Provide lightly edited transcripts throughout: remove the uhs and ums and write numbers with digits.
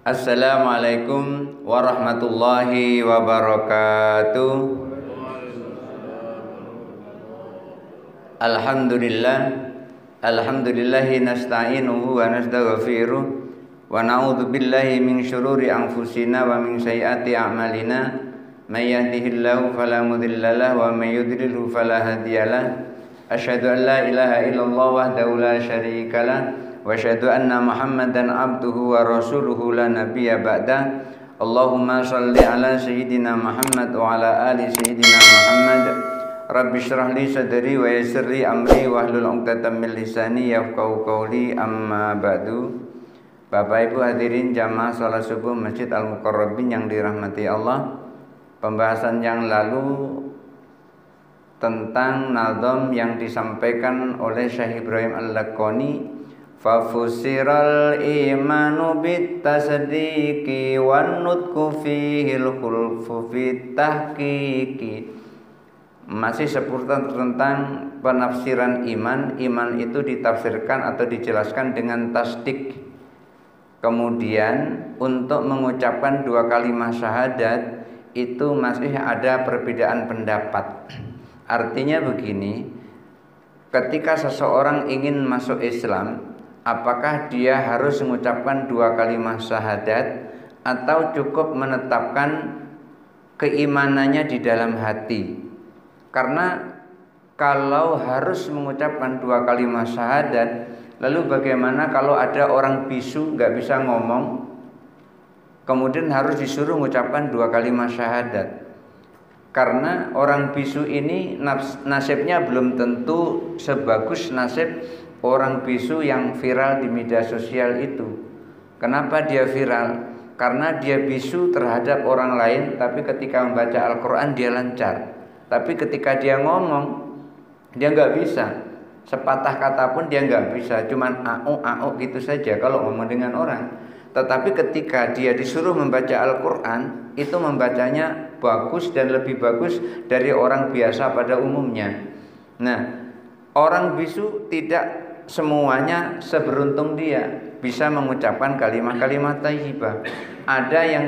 Assalamualaikum warahmatullahi wabarakatuh. Alhamdulillahi nasta'inuhu wa nastaghfiruh wa na'udzu billahi min syururi anfusina wa min sayyiati a'malina. May yahdihillahu fala mudhillalah wa may yudlilhu fala hadiyalah. Asyhadu an la ilaha illallah wahdahu la syarikalah wa asyhadu anna Muhammadan abduhu wa rasuluhu la nabiyya ba'da. Allahumma shalli ala sayyidina Muhammad wa ala ali sayyidina Muhammad. Rabbi shrah li sadri wa yassir li amri wahlul 'uqdatam min lisani yafqahu qawli, amma ba'du. Bapak Ibu hadirin jamaah salat subuh Masjid Al-Muqarrabin yang dirahmati Allah. Pembahasan yang lalu tentang nazam yang disampaikan oleh Syekh Ibrahim Al-Laqani, fafusiral imanu bit tasdiqi wan nutqu fihil khulfu fit tahqiqi. Masih seputar tentang penafsiran iman. Iman itu ditafsirkan atau dijelaskan dengan tasdik. Kemudian untuk mengucapkan dua kalimat syahadat itu masih ada perbedaan pendapat. Artinya begini, ketika seseorang ingin masuk Islam, apakah dia harus mengucapkan dua kalimat syahadat atau cukup menetapkan keimanannya di dalam hati? Karena kalau harus mengucapkan dua kalimat syahadat, lalu bagaimana kalau ada orang bisu nggak bisa ngomong, kemudian harus disuruh mengucapkan dua kalimat syahadat? Karena orang bisu ini nasibnya belum tentu sebagus nasib orang bisu yang viral di media sosial itu. Kenapa dia viral? Karena dia bisu terhadap orang lain, tapi ketika membaca Al-Quran dia lancar. Tapi ketika dia ngomong, dia nggak bisa. Sepatah kata pun dia nggak bisa. Cuman au gitu saja kalau ngomong dengan orang. Tetapi ketika dia disuruh membaca Al-Quran, itu membacanya bagus dan lebih bagus dari orang biasa pada umumnya. Nah, orang bisu tidak semuanya seberuntung dia bisa mengucapkan kalimat-kalimat thayyibah. Ada yang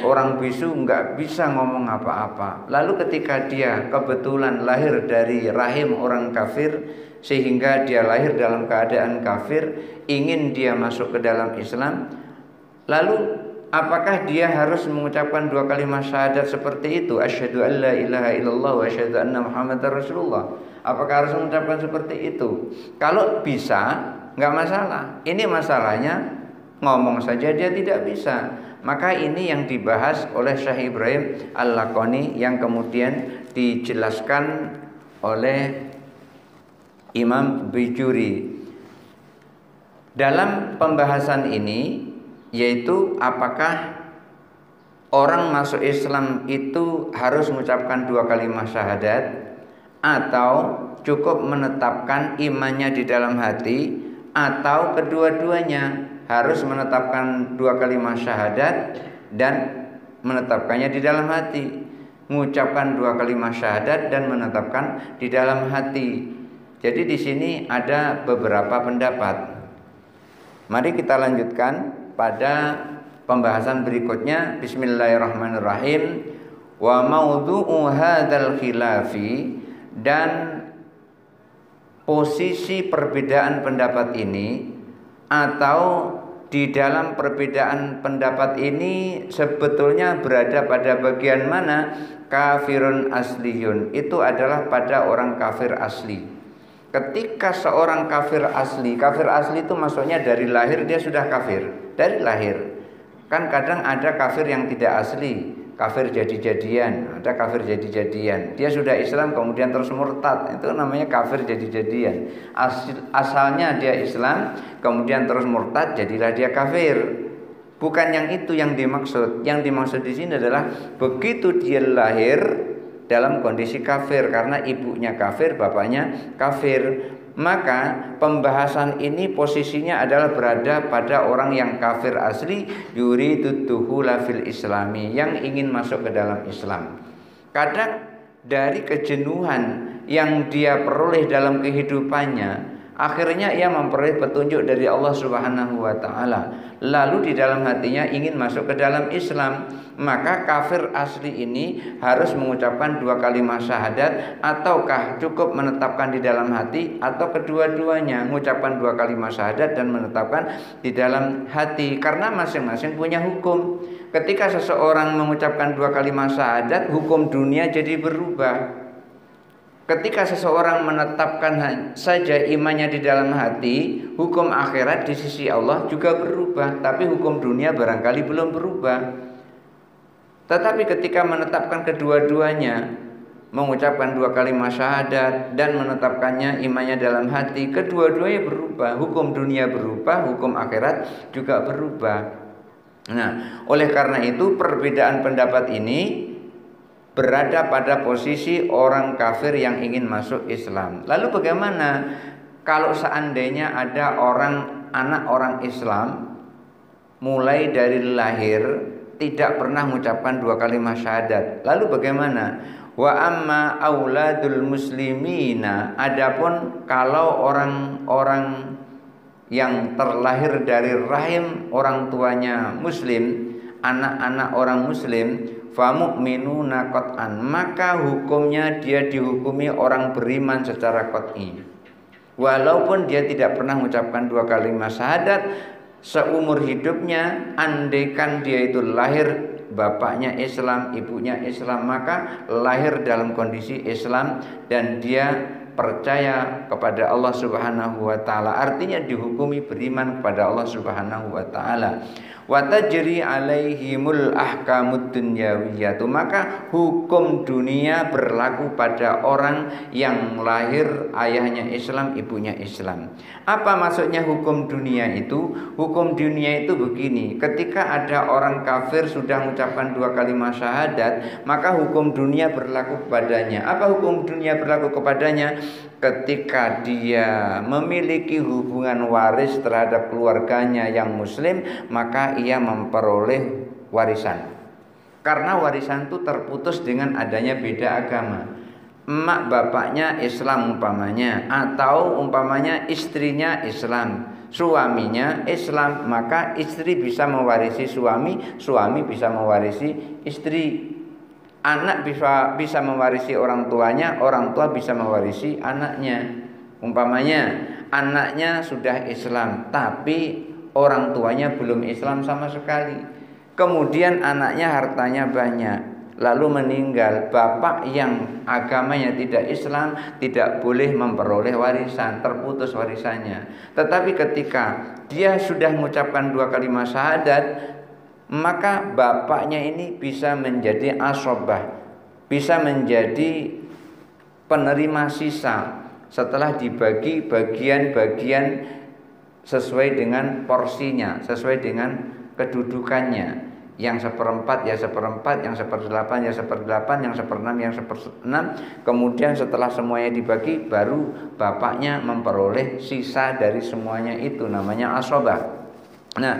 orang bisu nggak bisa ngomong apa-apa. Lalu ketika dia kebetulan lahir dari rahim orang kafir, sehingga dia lahir dalam keadaan kafir, ingin dia masuk ke dalam Islam, lalu apakah dia harus mengucapkan dua kalimat syahadat seperti itu? Asyhadu an la ilaha illallah wa asyhadu anna Muhammadar Rasulullah. Apakah harus mengucapkan seperti itu? Kalau bisa, nggak masalah. Ini masalahnya ngomong saja dia tidak bisa. Maka ini yang dibahas oleh Syekh Ibrahim Al-Laqani yang kemudian dijelaskan oleh Imam Bijuri dalam pembahasan ini, yaitu apakah orang masuk Islam itu harus mengucapkan dua kalimat syahadat atau cukup menetapkan imannya di dalam hati, atau kedua-duanya harus menetapkan dua kalimat syahadat dan menetapkannya di dalam hati, mengucapkan dua kalimat syahadat dan menetapkan di dalam hati. Jadi di sini ada beberapa pendapat. Mari kita lanjutkan pada pembahasan berikutnya. Bismillahirrahmanirrahim. Wa maudhu'u hadzal khilafi, dan posisi perbedaan pendapat ini atau di dalam perbedaan pendapat ini sebetulnya berada pada bagian mana? Kafirun asliyun, itu adalah pada orang kafir asli. Ketika seorang kafir asli itu maksudnya dari lahir dia sudah kafir, dari lahir. Kan kadang ada kafir yang tidak asli, kafir jadi-jadian, ada kafir jadi-jadian. Dia sudah Islam kemudian terus murtad, itu namanya kafir jadi-jadian. Asalnya dia Islam kemudian terus murtad, jadilah dia kafir. Bukan yang itu yang dimaksud. Yang dimaksud di sini adalah begitu dia lahir dalam kondisi kafir karena ibunya kafir, bapaknya kafir, maka pembahasan ini posisinya adalah berada pada orang yang kafir asli, yuridud dukhula fil islami, yang ingin masuk ke dalam Islam. Kadang dari kejenuhan yang dia peroleh dalam kehidupannya, Akhirnya ia memperoleh petunjuk dari Allah Subhanahu wa taala. Lalu di dalam hatinya ingin masuk ke dalam Islam, maka kafir asli ini harus mengucapkan 2 kalimat syahadat, ataukah cukup menetapkan di dalam hati, atau kedua-duanya, mengucapkan 2 kalimat syahadat dan menetapkan di dalam hati, karena masing-masing punya hukum. Ketika seseorang mengucapkan 2 kalimat syahadat, hukum dunia jadi berubah. Ketika seseorang menetapkan saja imannya di dalam hati, hukum akhirat di sisi Allah juga berubah, tapi hukum dunia barangkali belum berubah. Tetapi ketika menetapkan kedua-duanya, mengucapkan 2 kalimat syahadat dan menetapkannya imannya dalam hati, kedua-duanya berubah. Hukum dunia berubah, hukum akhirat juga berubah. Nah, oleh karena itu perbedaan pendapat ini berada pada posisi orang kafir yang ingin masuk Islam. Lalu bagaimana kalau seandainya ada anak orang Islam mulai dari lahir tidak pernah mengucapkan 2 kalimat syahadat? Lalu bagaimana? Wa amma auladul muslimina, adapun kalau orang-orang yang terlahir dari rahim orang tuanya muslim, anak-anak orang muslim, famu'minuna qat'an, maka hukumnya dia dihukumi orang beriman secara qat'i. Walaupun dia tidak pernah mengucapkan 2 kalimat syahadat seumur hidupnya, andaikan dia itu lahir bapaknya Islam, ibunya Islam, maka lahir dalam kondisi Islam dan dia percaya kepada Allah Subhanahu wa taala, artinya dihukumi beriman kepada Allah Subhanahu wa taala. Wa tajri alaihimul ahkamud dunyawiyatu, maka hukum dunia berlaku pada orang yang lahir ayahnya Islam, ibunya Islam. Apa maksudnya hukum dunia itu? Hukum dunia itu begini, ketika ada orang kafir sudah mengucapkan 2 kalimat syahadat, maka hukum dunia berlaku kepadanya. Apa hukum dunia berlaku kepadanya? Ketika dia memiliki hubungan waris terhadap keluarganya yang muslim, maka ia memperoleh warisan. Karena warisan itu terputus dengan adanya beda agama. Emak bapaknya Islam umpamanya, atau umpamanya istrinya Islam, suaminya Islam, maka istri bisa mewarisi suami, suami bisa mewarisi istri. Anak bisa mewarisi orang tuanya, orang tua bisa mewarisi anaknya. Umpamanya anaknya sudah Islam, tapi orang tuanya belum Islam sama sekali. Kemudian anaknya hartanya banyak, lalu meninggal. Bapak yang agamanya tidak Islam tidak boleh memperoleh warisan, terputus warisannya. Tetapi ketika dia sudah mengucapkan 2 kalimat syahadat, maka bapaknya ini bisa menjadi asobah, bisa menjadi penerima sisa setelah dibagi bagian-bagian sesuai dengan porsinya, sesuai dengan kedudukannya. Yang 1/4 ya 1/4, yang 1/8 ya 1/8, yang 1/6 yang 1/6. Kemudian setelah semuanya dibagi, baru bapaknya memperoleh sisa dari semuanya, itu namanya asobah. Nah,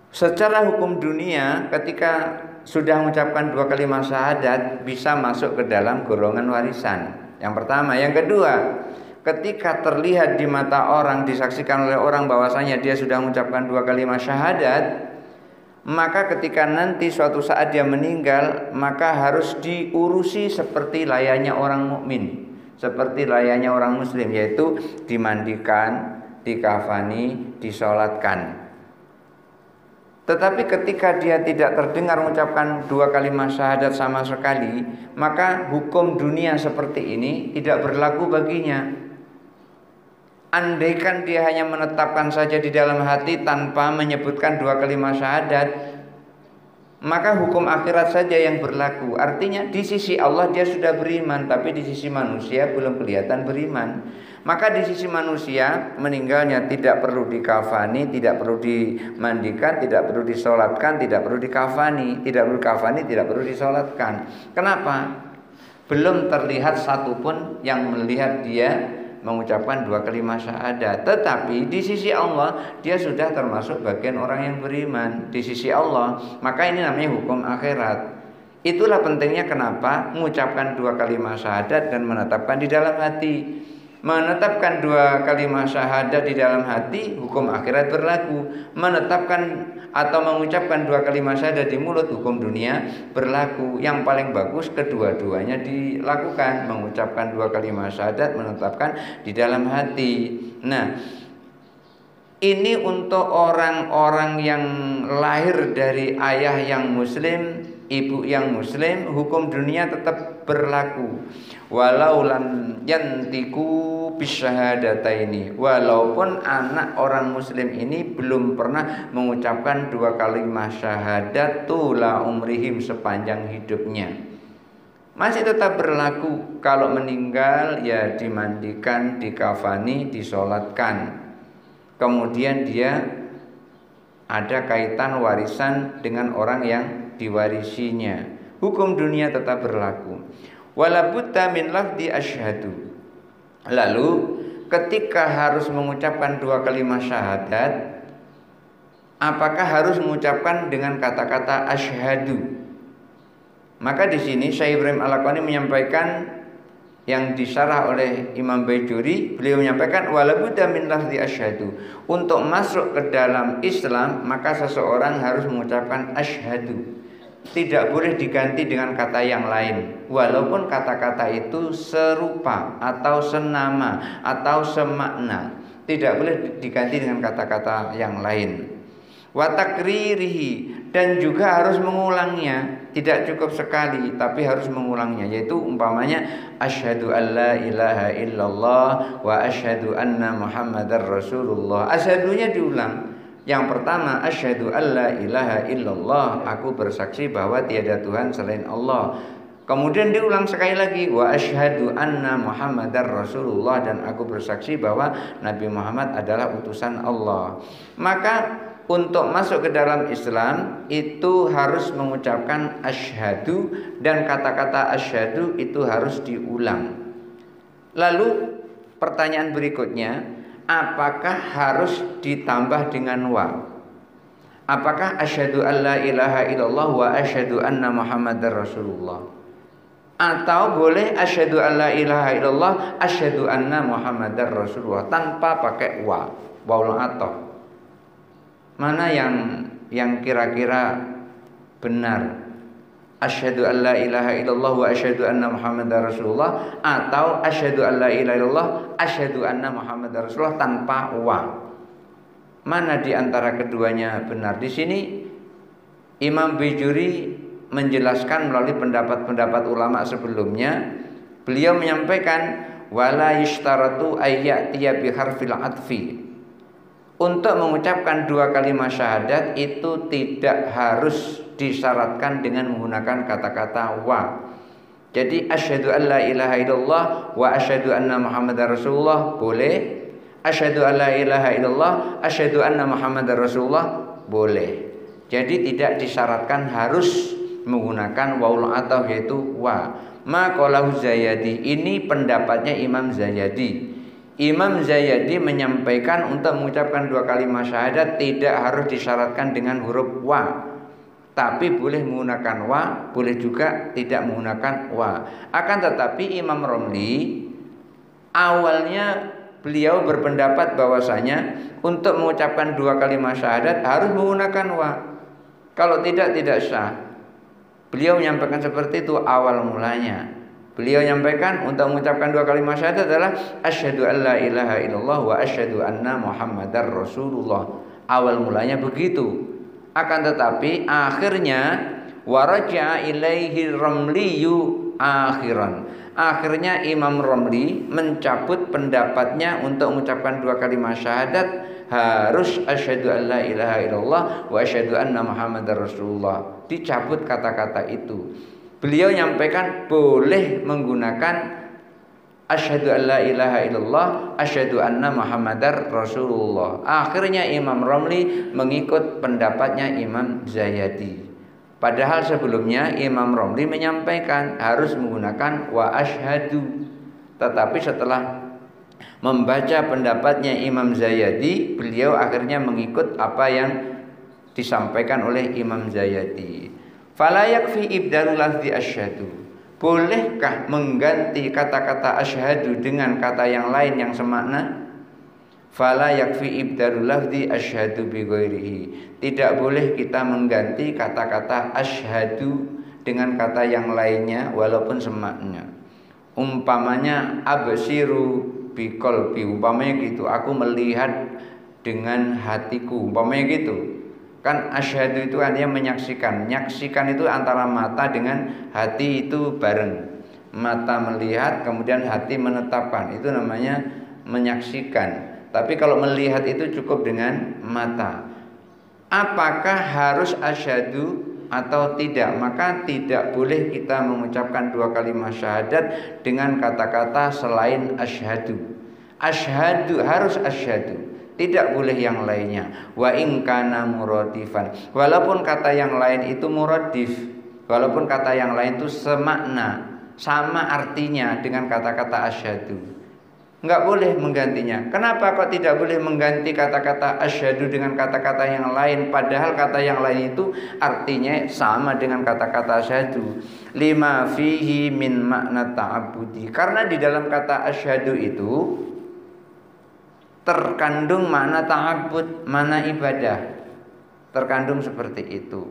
secara hukum dunia, ketika sudah mengucapkan 2 kalimat syahadat bisa masuk ke dalam golongan warisan. Yang pertama. Yang kedua, ketika terlihat di mata orang, disaksikan oleh orang bahwasanya dia sudah mengucapkan 2 kalimat syahadat, maka ketika nanti suatu saat dia meninggal, maka harus diurusi seperti layaknya orang mukmin, seperti layaknya orang muslim, yaitu dimandikan, dikafani, disolatkan. Tetapi ketika dia tidak terdengar mengucapkan 2 kalimat syahadat sama sekali, maka hukum dunia seperti ini tidak berlaku baginya. Andaikan dia hanya menetapkan saja di dalam hati tanpa menyebutkan 2 kalimat syahadat, maka hukum akhirat saja yang berlaku. Artinya di sisi Allah dia sudah beriman, tapi di sisi manusia belum kelihatan beriman. Maka di sisi manusia meninggalnya tidak perlu dikafani, tidak perlu dimandikan, tidak perlu disolatkan, tidak perlu dikafani, tidak perlu dikafani, tidak perlu disolatkan. Kenapa? Belum terlihat satupun yang melihat dia mengucapkan 2 kalimat syahadat. Tetapi di sisi Allah dia sudah termasuk bagian orang yang beriman di sisi Allah. Maka ini namanya hukum akhirat. Itulah pentingnya kenapa mengucapkan 2 kalimat syahadat dan menetapkan di dalam hati. Menetapkan dua kalimat syahadat di dalam hati, hukum akhirat berlaku. Menetapkan atau mengucapkan dua kalimat syahadat di mulut, hukum dunia berlaku. Yang paling bagus kedua-duanya dilakukan, mengucapkan dua kalimat syahadat, menetapkan di dalam hati. Nah, ini untuk orang-orang yang lahir dari ayah yang muslim, ibu yang muslim, hukum dunia tetap berlaku. Walau lam yantiku bisyahadataini, walaupun anak orang muslim ini belum pernah mengucapkan dua kalimat syahadat tula umrihim, sepanjang hidupnya, masih tetap berlaku. Kalau meninggal ya dimandikan, dikafani, disolatkan, kemudian dia ada kaitan warisan dengan orang yang diwarisinya, hukum dunia tetap berlaku. Wala budda min lafzi asyhadu. Lalu ketika harus mengucapkan dua kalimat syahadat, apakah harus mengucapkan dengan kata-kata asyhadu? Maka di sini Syekh Ibrahim Al-Laqani menyampaikan yang disyarah oleh Imam Baijuri. Beliau menyampaikan wala budda min lafzi asyhadu. Untuk masuk ke dalam Islam maka seseorang harus mengucapkan asyhadu. Tidak boleh diganti dengan kata yang lain, walaupun kata-kata itu serupa atau senama atau semakna, tidak boleh diganti dengan kata-kata yang lain. Wa takririhi, dan juga harus mengulangnya, tidak cukup sekali tapi harus mengulangnya, yaitu umpamanya asyhadu alla ilaha illallah wa asyhadu anna muhammadar rasulullah. Asyhadunya diulang. Yang pertama, asyhadu alla ilaha illallah, aku bersaksi bahwa tiada Tuhan selain Allah. Kemudian diulang sekali lagi, wa asyhadu anna muhammadar rasulullah, dan aku bersaksi bahwa Nabi Muhammad adalah utusan Allah. Maka untuk masuk ke dalam Islam itu harus mengucapkan asyhadu, dan kata-kata asyhadu itu harus diulang. Lalu pertanyaan berikutnya, apakah harus ditambah dengan wa? Apakah asyhadu alla ilaha illallah wa asyhadu anna muhammadar rasulullah? Atau boleh asyhadu alla ilaha illallah asyhadu anna muhammadar rasulullah tanpa pakai wa, waul ataf? Mana yang kira-kira benar? Asyhadu an la ilaha illallah wa asyhadu anna muhammadar rasulullah, atau asyhadu an la ilaha illallah asyhadu anna muhammadar rasulullah tanpa wa? Mana di antara keduanya benar? Di sini Imam Baijuri menjelaskan melalui pendapat-pendapat ulama sebelumnya. Beliau menyampaikan wala yashtaratu ayyatiya bi harfil atfi. Untuk mengucapkan dua kalimat syahadat itu tidak harus disyaratkan dengan menggunakan kata-kata wa. Jadi asyhadu an la ilaha illallah wa asyhadu anna muhammadar rasulullah boleh. Asyhadu an la ilaha illallah asyhadu anna muhammadar rasulullah boleh. Jadi tidak disyaratkan harus menggunakan waul ataf, yaitu wa. Maqalahu Zayadi, ini pendapatnya Imam Zayadi. Imam Zayadi menyampaikan untuk mengucapkan dua kalimat syahadat tidak harus disyaratkan dengan huruf wa, tapi boleh menggunakan wa, boleh juga tidak menggunakan wa. Akan tetapi Imam Romli awalnya beliau berpendapat bahwasanya untuk mengucapkan dua kalimat syahadat harus menggunakan wa. Kalau tidak sah. Beliau menyampaikan seperti itu awal mulanya. Beliau menyampaikan untuk mengucapkan dua kalimat syahadat adalah asyhadu an la ilaha illallah wa asyhadu anna muhammadar rasulullah. Awal mulanya begitu. Akan tetapi akhirnya waraja ilaihi Ramliyu akhiran. Akhirnya Imam Ramli mencabut pendapatnya untuk mengucapkan dua kalimat syahadat harus asyhadu an la ilaha illallah wa asyhadu anna muhammadar rasulullah. Dicabut kata-kata itu. Beliau menyampaikan boleh menggunakan asyhadu an la ilaha illallah asyhadu anna muhammadar rasulullah. Akhirnya Imam Romli mengikut pendapatnya Imam Zayadi. Padahal sebelumnya Imam Romli menyampaikan harus menggunakan wa asyhadu. Tetapi setelah membaca pendapatnya Imam Zayadi, beliau akhirnya mengikut apa yang disampaikan oleh Imam Zayadi. Fala yakfi ibdalul lafzi asyhadu. Bolehkah mengganti kata-kata asyhadu dengan kata yang lain yang semakna? Fala yakfi ibdalul lafzi asyhadu bi ghairihi. Tidak boleh kita mengganti kata-kata asyhadu dengan kata yang lainnya walaupun semakna. Umpamanya absiru bi qalbi, umpamanya gitu, aku melihat dengan hatiku, umpamanya gitu. Kan asyhadu itu artinya menyaksikan. Menyaksikan itu antara mata dengan hati itu bareng. Mata melihat kemudian hati menetapkan, itu namanya menyaksikan. Tapi kalau melihat itu cukup dengan mata. Apakah harus asyhadu atau tidak? Maka tidak boleh kita mengucapkan dua kalimat syahadat dengan kata-kata selain asyhadu. Asyhadu harus asyhadu, tidak boleh yang lainnya. Wa in kana muradifan, walaupun kata yang lain itu muradif, walaupun kata yang lain itu semakna, sama artinya dengan kata-kata asyhadu, enggak boleh menggantinya. Kenapa kok tidak boleh mengganti kata-kata asyhadu dengan kata-kata yang lain, padahal kata yang lain itu artinya sama dengan kata-kata asyhadu? Lima fihi min makna ta'abbudi, karena di dalam kata asyhadu itu terkandung makna ta'abbud, makna ibadah, terkandung seperti itu.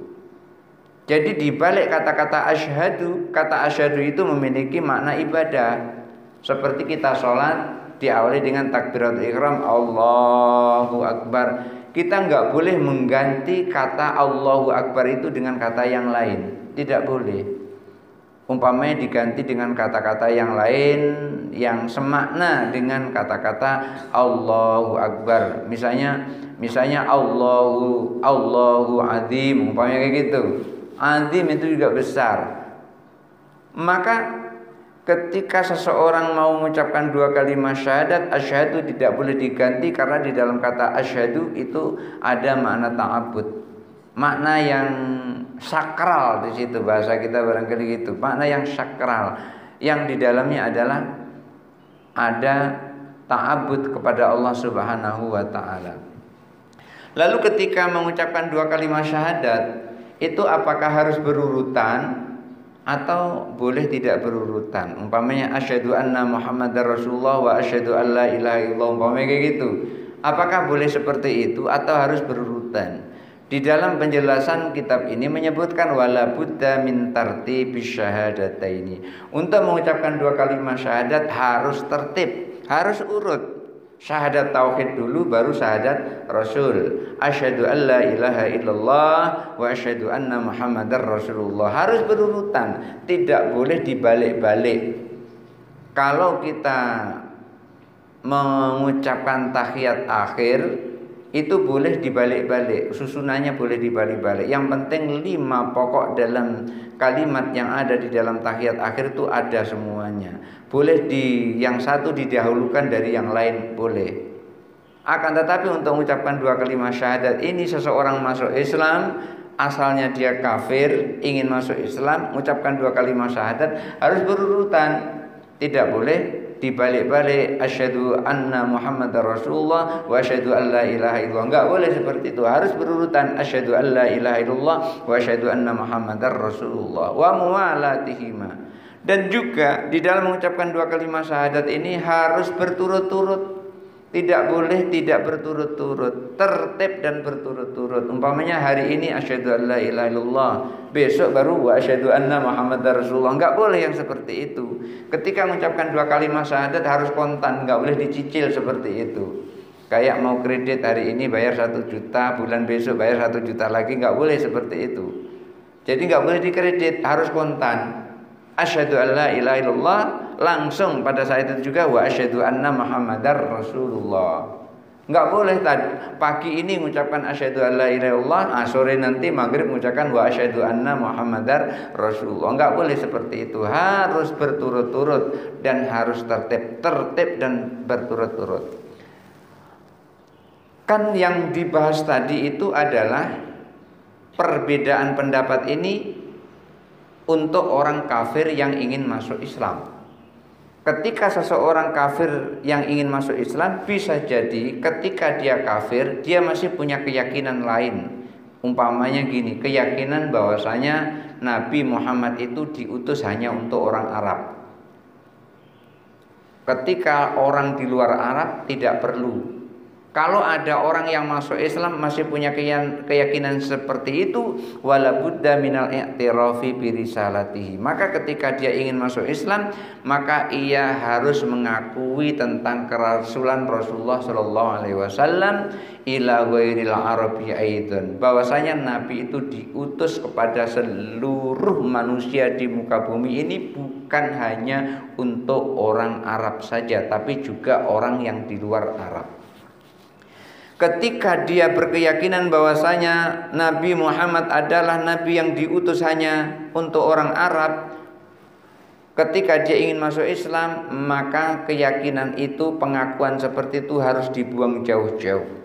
Jadi di balik kata-kata asyhadu, kata asyhadu itu memiliki makna ibadah. Seperti kita sholat diawali dengan takbiratul ihram, Allahu Akbar. Kita nggak boleh mengganti kata Allahu Akbar itu dengan kata yang lain, tidak boleh. Umpamanya diganti dengan kata-kata yang lain yang semakna dengan kata-kata Allahu Akbar. Misalnya Allahu Azim, umpamanya kayak gitu. Azim itu juga besar. Maka ketika seseorang mau mengucapkan dua kalimat syahadat, asyhadu tidak boleh diganti, karena di dalam kata asyhadu itu ada makna ta'abbud, makna yang sakral. Di situ bahasa kita barangkali gitu, makna yang sakral, yang di dalamnya adalah ada ta'abbud kepada Allah Subhanahu wa taala. Lalu ketika mengucapkan dua kalimat syahadat itu apakah harus berurutan atau boleh tidak berurutan? Umpamanya asyhadu anna Muhammadar Rasulullah wa asyhadu alla ilaha illallah, umpamanya kayak gitu. Apakah boleh seperti itu atau harus berurutan? Di dalam penjelasan kitab ini menyebutkan wala budda min tartibis syahadataini. Untuk mengucapkan dua kalimat syahadat harus tertib, harus urut. Syahadat tauhid dulu baru syahadat rasul. Asyhadu alla ilaha illallah wa asyhadu anna Muhammadar Rasulullah. Harus berurutan, tidak boleh dibalik-balik. Kalau kita mengucapkan tahiyat akhir itu boleh dibalik-balik, susunannya boleh dibalik-balik. Yang penting 5 pokok dalam kalimat yang ada di dalam tahiyat akhir itu ada semuanya. Boleh yang satu didahulukan dari yang lain, boleh. Akan tetapi untuk mengucapkan dua kalimat syahadat ini, seseorang masuk Islam, asalnya dia kafir, ingin masuk Islam, mengucapkan dua kalimat syahadat harus berurutan, tidak boleh dibalik-balik. Asyhadu anna Muhammadar Rasulullah wa asyhadu alla ilaha illallah, enggak boleh seperti itu, harus berurutan. Asyhadu alla ilaha illallah wa asyhadu anna Muhammadar Rasulullah wa muwalatihima. Dan juga di dalam mengucapkan dua kalimat syahadat ini harus berturut-turut, tidak boleh tidak berturut-turut, tertib dan berturut-turut. Umpamanya hari ini asyhadu alla ilaha illallah, besok baru wa asyhadu anna Muhammadar Rasulullah, enggak boleh yang seperti itu. Ketika mengucapkan dua kalimat syahadat harus spontan, enggak boleh dicicil seperti itu. Kayak mau kredit hari ini bayar 1 juta, bulan besok bayar 1 juta lagi, enggak boleh seperti itu. Jadi enggak boleh dikredit, harus spontan. Asyhadu alla ilaha illallah, langsung pada saat itu juga wa asyhadu anna Muhammadar Rasulullah. Enggak boleh pagi ini mengucapkan asyhadu alla ilaha illallah, sore nanti maghrib mengucapkan wa asyhadu anna Muhammadar Rasulullah. Enggak boleh seperti itu, harus berturut-turut dan harus tertib dan berturut-turut. Kan yang dibahas tadi itu adalah perbedaan pendapat ini untuk orang kafir yang ingin masuk Islam. Ketika seseorang kafir yang ingin masuk Islam, bisa jadi ketika dia kafir, dia masih punya keyakinan lain. Umpamanya gini, keyakinan bahwasanya Nabi Muhammad itu diutus hanya untuk orang Arab. Ketika orang di luar Arab tidak perlu. Kalau ada orang yang masuk Islam masih punya keyakinan seperti itu, wala budda minal i'tirafi bi risalatihi. Maka ketika dia ingin masuk Islam, maka ia harus mengakui tentang kerasulan Rasulullah sallallahu alaihi wasallam ila ghairil arabi aidan. Bahwasanya Nabi itu diutus kepada seluruh manusia di muka bumi ini, bukan hanya untuk orang Arab saja, tapi juga orang yang di luar Arab. Ketika dia berkeyakinan bahwasanya Nabi Muhammad adalah Nabi yang diutus hanya untuk orang Arab, ketika dia ingin masuk Islam, maka keyakinan itu, pengakuan seperti itu harus dibuang jauh-jauh.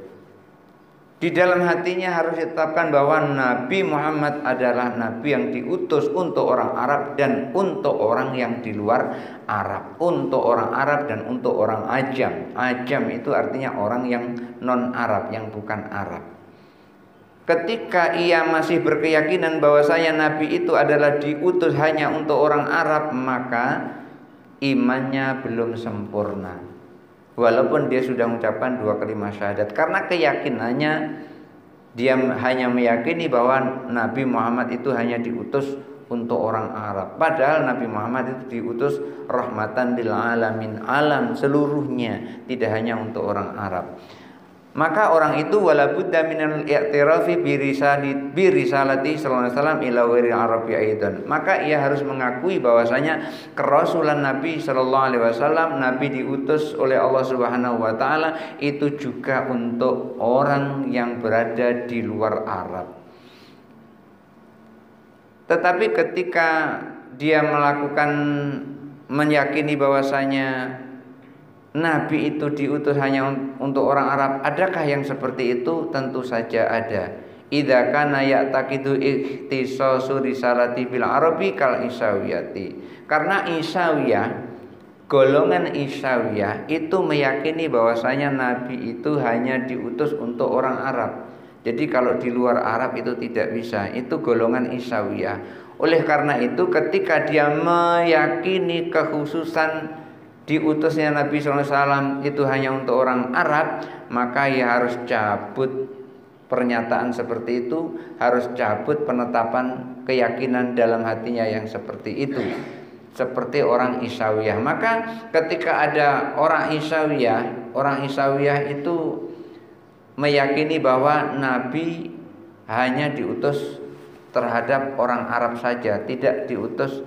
Di dalam hatinya harus ditetapkan bahwa Nabi Muhammad adalah Nabi yang diutus untuk orang Arab dan untuk orang yang di luar Arab, untuk orang Arab dan untuk orang Ajam. Ajam itu artinya orang yang non-Arab, yang bukan Arab. Ketika ia masih berkeyakinan bahwasanya Nabi itu adalah diutus hanya untuk orang Arab, maka imannya belum sempurna. Walaupun dia sudah mengucapkan 2 kalimat syahadat, karena keyakinannya dia hanya meyakini bahwa Nabi Muhammad itu hanya diutus untuk orang Arab. Padahal Nabi Muhammad itu diutus rahmatan lil alamin, alam seluruhnya, tidak hanya untuk orang Arab. Maka orang itu wala budda minal i'tirafi bi risalati sallallahu alaihi wasallam ila ghairil arabi aidan. Maka ia harus mengakui bahwasanya kerasulan Nabi sallallahu alaihi wasallam, Nabi diutus oleh Allah Subhanahu wa taala, itu juga untuk orang yang berada di luar Arab. Tetapi ketika dia meyakini bahwasanya Nabi itu diutus hanya untuk orang Arab, adakah yang seperti itu? Tentu saja ada. Idza kana ya'taqidu ikhtisasu risalati bil arabi kal isawiyati. Karena Isawiyah, golongan Isawiyah itu meyakini bahwasanya Nabi itu hanya diutus untuk orang Arab. Jadi kalau di luar Arab itu tidak bisa. Itu golongan Isawiyah. Oleh karena itu ketika dia meyakini kekhususan diutusnya Nabi SAW itu hanya untuk orang Arab, maka ia harus cabut pernyataan seperti itu, harus cabut penetapan keyakinan dalam hatinya yang seperti itu, seperti orang Isawiyah. Maka ketika ada orang Isawiyah itu meyakini bahwa Nabi hanya diutus terhadap orang Arab saja, tidak diutus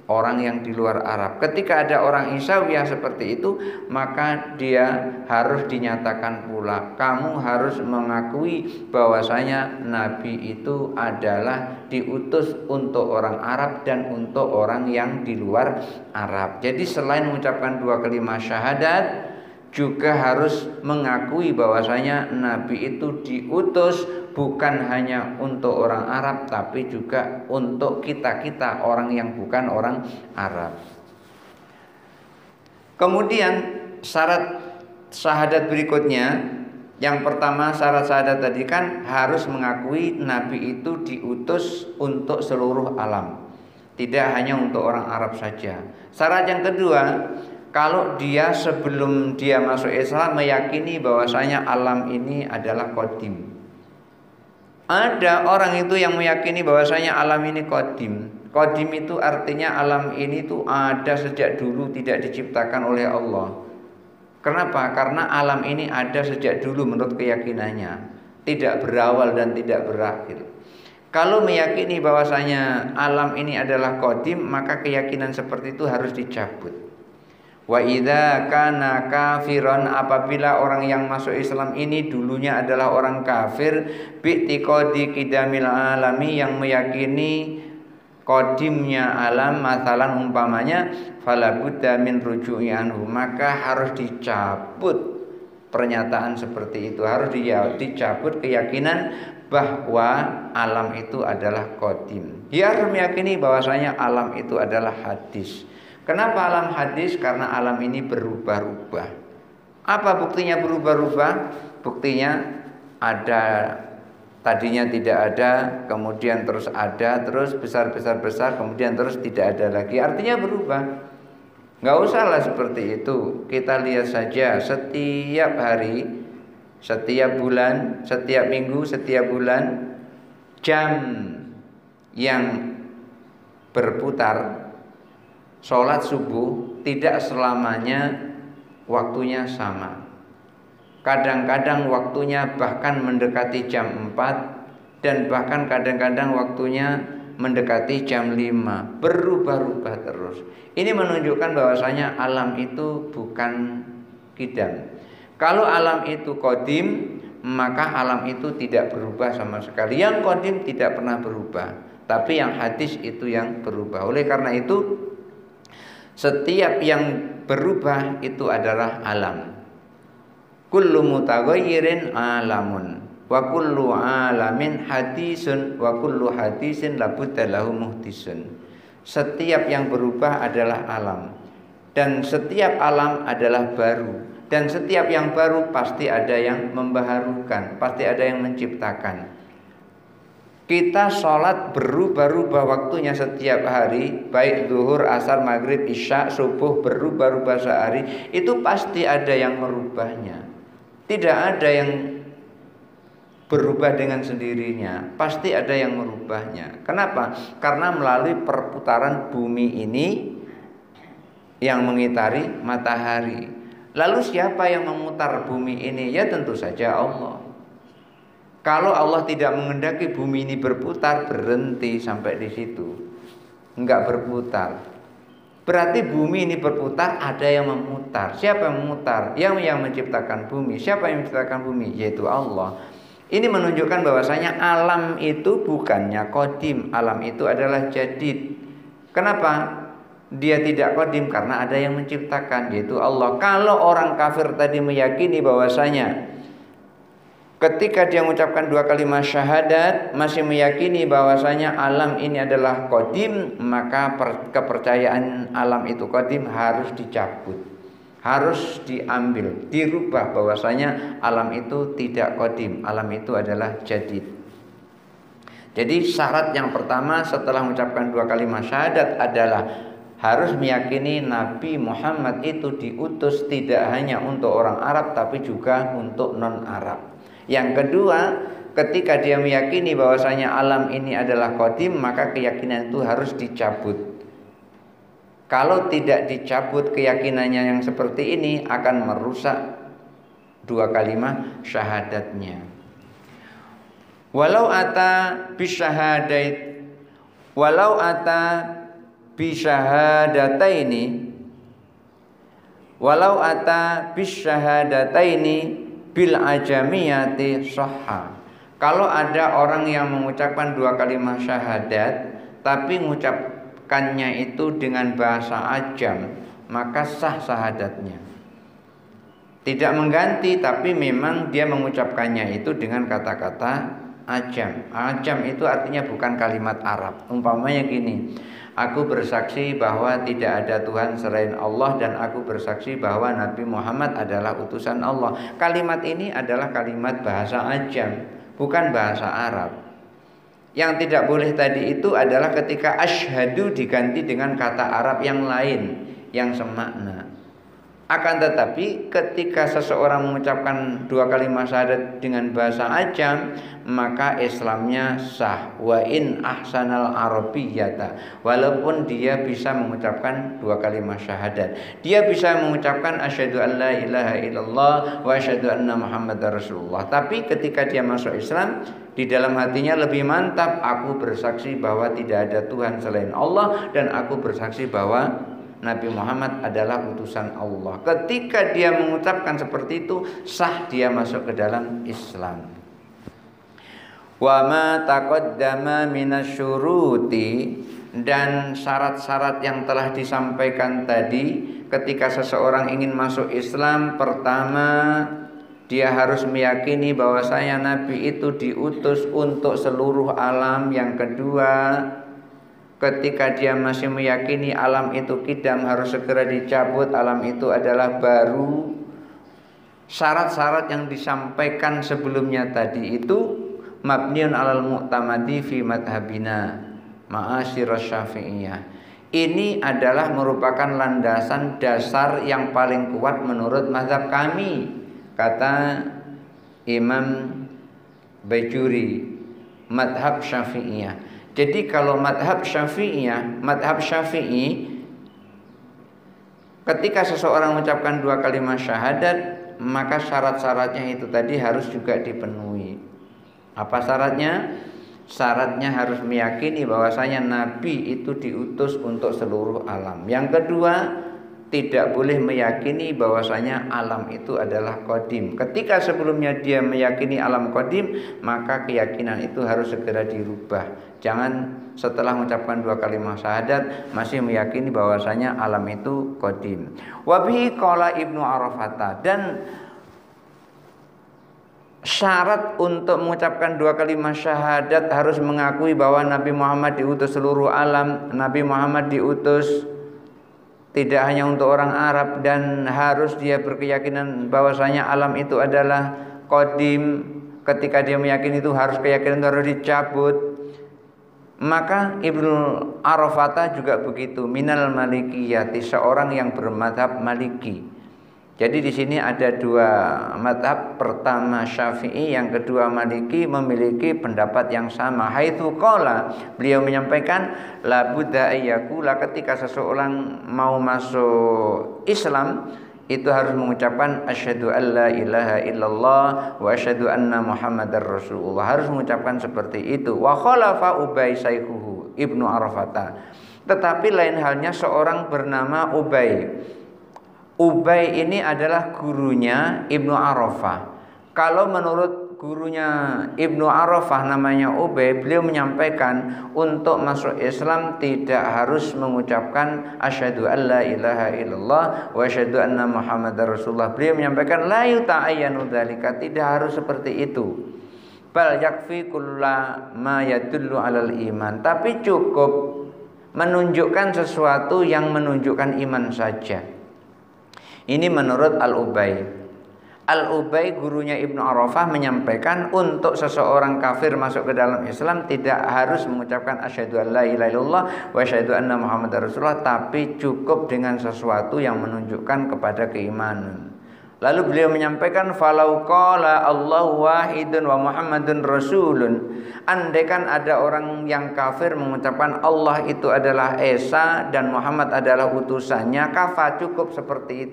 orang yang di luar Arab. Ketika ada orang Isawiyah seperti itu, maka dia harus dinyatakan pula, kamu harus mengakui bahwasanya Nabi itu adalah diutus untuk orang Arab dan untuk orang yang di luar Arab. Jadi selain mengucapkan 2 kalimat syahadat, juga harus mengakui bahwasanya Nabi itu diutus bukan hanya untuk orang Arab, tapi juga untuk kita-kita orang yang bukan orang Arab. Kemudian syarat syahadat berikutnya, yang pertama syarat syahadat tadi kan harus mengakui Nabi itu diutus untuk seluruh alam, tidak hanya untuk orang Arab saja. Syarat yang kedua, kalau dia sebelum dia masuk Islam meyakini bahwasanya alam ini adalah qadim. Ada orang itu yang meyakini bahwasanya alam ini qadim. Qadim itu artinya alam ini tuh ada sejak dulu, tidak diciptakan oleh Allah. Kenapa? Karena alam ini ada sejak dulu menurut keyakinannya, tidak berawal dan tidak berakhir. Kalau meyakini bahwasanya alam ini adalah qadim, maka keyakinan seperti itu harus dicabut. Wa idza kana kafiran, apabila orang yang masuk Islam ini dulunya adalah orang kafir, bi'tiqadi qidamil alami, yang meyakini qadimnya alam, masalan umpamanya fala budda min ruju'i anhu, maka harus dicabut pernyataan seperti itu, harus dicabut keyakinan bahwa alam itu adalah qadim. Dia harus meyakini bahwasanya alam itu adalah hadis. Kenapa alam hadis? Karena alam ini berubah-ubah. Apa buktinya berubah-ubah? Buktinya ada Tadinya tidak ada, kemudian terus ada, terus besar, kemudian terus tidak ada lagi. Artinya berubah. Nggak usahlah seperti itu. Kita lihat saja setiap hari, setiap bulan, setiap minggu, setiap bulan, jam yang berputar sholat subuh tidak selamanya waktunya sama. Kadang-kadang waktunya bahkan mendekati jam 4 dan bahkan kadang-kadang waktunya mendekati jam 5. Berubah-ubah terus. Ini menunjukkan bahwasanya alam itu bukan qidam. Kalau alam itu qadim, maka alam itu tidak berubah sama sekali. Yang qadim tidak pernah berubah, tapi yang hadis itu yang berubah. Oleh karena itu, setiap yang berubah itu adalah alam. Kullu mutaghayyirin alamun wa kullu alamin hadisun wa kullu hadisin labudda lahu muhdisun. Setiap yang berubah adalah alam, dan setiap alam adalah baru, dan setiap yang baru pasti ada yang membaharukan, pasti ada yang menciptakan. Kita sholat berubah-ubah waktunya setiap hari, baik zuhur, asar, maghrib, isya, subuh, berubah-ubah sehari. Itu pasti ada yang merubahnya. Tidak ada yang berubah dengan sendirinya, pasti ada yang merubahnya. Kenapa? Karena melalui perputaran bumi ini yang mengitari matahari. Lalu siapa yang memutar bumi ini? Ya tentu saja Allah. Kalau Allah tidak menghendaki bumi ini berputar, berhenti sampai di situ, enggak berputar. Berarti bumi ini berputar, ada yang memutar. Siapa yang memutar? Yang menciptakan bumi. Siapa yang menciptakan bumi? Yaitu Allah. Ini menunjukkan bahwasanya alam itu bukannya qadim, alam itu adalah jadid. Kenapa? Dia tidak qadim karena ada yang menciptakan, yaitu Allah. Kalau orang kafir tadi meyakini bahwasanya ketika dia mengucapkan 2 kalimat syahadat masih meyakini bahwasanya alam ini adalah qadim, maka kepercayaan alam itu qadim harus dicabut, harus diambil, dirubah bahwasanya alam itu tidak qadim, alam itu adalah jadid. Jadi syarat yang pertama setelah mengucapkan 2 kalimat syahadat adalah harus meyakini Nabi Muhammad itu diutus tidak hanya untuk orang Arab tapi juga untuk non-Arab. Yang kedua, ketika dia meyakini bahwasanya alam ini adalah qadim, maka keyakinan itu harus dicabut. Kalau tidak dicabut keyakinannya yang seperti ini akan merusak 2 kalimat syahadatnya. Walau ata bisyahadataini bil ajamiyati sahha. Kalau ada orang yang mengucapkan 2 kalimat syahadat tapi mengucapkannya itu dengan bahasa ajam, maka sah syahadatnya. Tidak mengganti, tapi memang dia mengucapkannya itu dengan kata-kata ajam. Ajam itu artinya bukan kalimat Arab. Umpamanya gini, aku bersaksi bahwa tidak ada Tuhan selain Allah dan aku bersaksi bahwa Nabi Muhammad adalah utusan Allah. Kalimat ini adalah kalimat bahasa ajam, bukan bahasa Arab. Yang tidak boleh tadi itu adalah ketika asyhadu diganti dengan kata Arab yang lain yang semakna. Akan tetapi ketika seseorang mengucapkan 2 kalimat syahadat dengan bahasa ajam, maka Islamnya sah. Wa in ahsanal arabiyyata, walaupun dia bisa mengucapkan 2 kalimat syahadat, dia bisa mengucapkan asyhadu an la ilaha illallah wa asyhadu anna muhammadar rasulullah. Tapi ketika dia masuk Islam, di dalam hatinya lebih mantap, aku bersaksi bahwa tidak ada Tuhan selain Allah dan aku bersaksi bahwa Nabi Muhammad adalah utusan Allah. Ketika dia mengucapkan seperti itu, sah dia masuk ke dalam Islam. Wa ma taqaddama minasyuruti, dan syarat-syarat yang telah disampaikan tadi, ketika seseorang ingin masuk Islam, pertama dia harus meyakini bahwasanya Nabi itu diutus untuk seluruh alam. Yang kedua, ketika dia masih meyakini alam itu qidam, harus segera dicabut, alam itu adalah baru. Syarat-syarat yang disampaikan sebelumnya tadi itu mabniun 'alal mu'tamadi fi madhabina ma'asyiras Syafi'iyah. Ini adalah merupakan landasan dasar yang paling kuat menurut mazhab kami, kata Imam Bajuri, madhab Syafi'iyah. Jadi kalau madhab Syafi'iyah, madhab Syafi'i, ketika seseorang mengucapkan 2 kalimat syahadat, maka syarat-syaratnya itu tadi harus juga dipenuhi. Apa syaratnya? Syaratnya harus meyakini bahwasanya Nabi itu diutus untuk seluruh alam. Yang kedua, tidak boleh meyakini bahwasanya alam itu adalah qadim. Ketika sebelumnya dia meyakini alam qadim, maka keyakinan itu harus segera dirubah. Jangan setelah mengucapkan 2 kalimat syahadat masih meyakini bahwasanya alam itu qadim. Wa bihi qala Ibnu Arafata, dan syarat untuk mengucapkan 2 kalimat syahadat harus mengakui bahwa Nabi Muhammad diutus seluruh alam. Nabi Muhammad diutus tidak hanya untuk orang Arab, dan harus dia berkeyakinan bahwasanya alam itu adalah qadim. Ketika dia meyakini itu, harus keyakinan itu harus dicabut. Maka Ibnu Arafata juga begitu, minal malikiyati, seorang yang bermadhab Maliki. Jadi di sini ada 2 madhab, pertama Syafi'i, yang kedua Maliki, memiliki pendapat yang sama. Haitsu qala, beliau menyampaikan, la budda ayyakula, ketika seseorang mau masuk Islam itu harus mengucapkan asyhadu alla ilaha illallah wa asyhadu anna muhammadar rasulullah, harus mengucapkan seperti itu. Wa khalafa Ubay saykhuhu Ibnu Arafata, tetapi lain halnya seorang bernama Ubay. Ubay ini adalah gurunya Ibnu Arafah. Kalau menurut gurunya Ibnu Arafah namanya Ubay, beliau menyampaikan untuk masuk Islam tidak harus mengucapkan asyhadu alla ilaha illallah wa asyhadu anna muhammadar rasulullah. Beliau menyampaikan la yuta'ayyanu dzalika, tidak harus seperti itu. Bal yakfi kulla ma yadullu alal iman, tapi cukup menunjukkan sesuatu yang menunjukkan iman saja. Ini menurut Al-Ubay. Al-Ubay, gurunya Ibnu Arafah, menyampaikan untuk seseorang kafir masuk ke dalam Islam tidak harus mengucapkan asyhadu alla ilaha illallah wa asyhadu anna muhammadar rasulullah, tapi cukup dengan sesuatu yang menunjukkan kepada keimanan. Lalu beliau menyampaikan, falau qala Allahu wahidun wa Muhammadun rasulun, andaikan ada orang yang kafir mengucapkan Allah itu adalah Esa dan Muhammad adalah utusannya, kafa, cukup seperti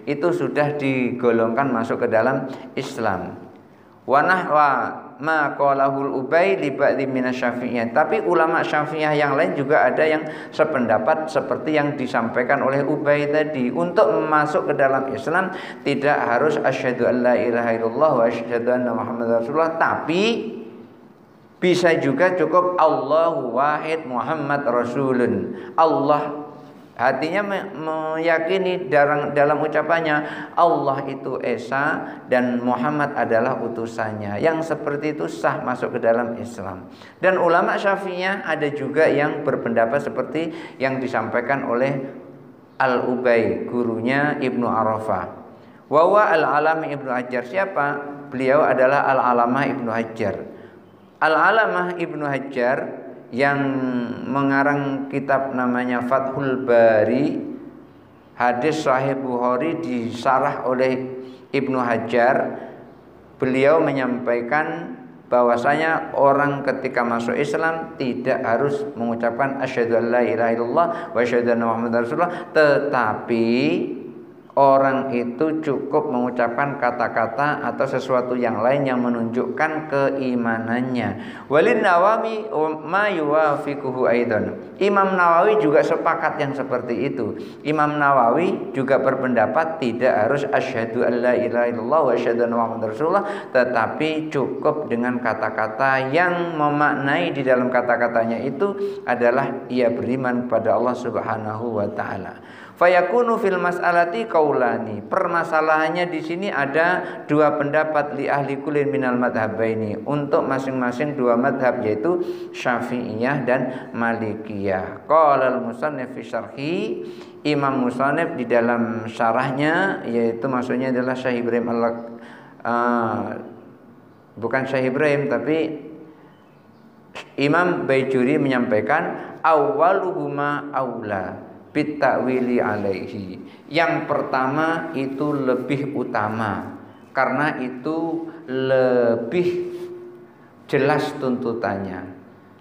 itu sudah digolongkan masuk ke dalam Islam. Wa nahwa ma qalahul Ubay li ba'dhi minasyafi'iyah, tapi ulama Syafi'iyah yang lain juga ada yang sependapat seperti yang disampaikan oleh Ubay tadi. Untuk masuk ke dalam Islam tidak harus asyhadu alla ilaha illallah wa asyhadu anna muhammadar rasulullah, tapi bisa juga cukup Allahu wahid Muhammad rasulun. Allah, hatinya meyakini dalam ucapannya Allah itu Esa dan Muhammad adalah utusannya. Yang seperti itu sah masuk ke dalam Islam. Dan ulama Syafi'iyah ada juga yang berpendapat seperti yang disampaikan oleh Al-Ubay, gurunya Ibnu Arafah. Wawa Al-Alami Ibnu Hajar. Siapa? Beliau adalah Al-Alamah Ibnu Hajar. Al-Alamah Ibnu Hajar yang mengarang kitab namanya Fathul Bari, hadis Sahih Bukhari disarah oleh Ibnu Hajar. Beliau menyampaikan bahwasanya orang ketika masuk Islam tidak harus mengucapkan asyhadu alla ilaha illallah wa asyhadu anna muhammadar rasulullah, tetapi orang itu cukup mengucapkan kata-kata atau sesuatu yang lain yang menunjukkan keimanannya. Walin Nawawi ma yuwafiquhu aidan. Imam Nawawi juga sepakat yang seperti itu. Imam Nawawi juga berpendapat tidak harus asyhadu alla ilaha illallah wa asyhadu anna muhammadar rasulullah, tetapi cukup dengan kata-kata yang memaknai di dalam kata-katanya itu adalah ia beriman kepada Allah Subhanahu wa taala. Fayakunu fil mas'alati qaulani. Permasalahannya di sini ada 2 pendapat li ahli kullin minal madhhabaini, untuk masing-masing 2 madhab, yaitu Syafi'iyah dan Malikiyah. Qala al-musannif fi syarhi, Imam Musannif di dalam syarahnya, yaitu maksudnya adalah Syekh Ibrahim bukan Syekh Ibrahim tapi Imam Baijuri menyampaikan awwaluhuma aula bitawili alaihi. Yang pertama itu lebih utama karena itu lebih jelas tuntutannya.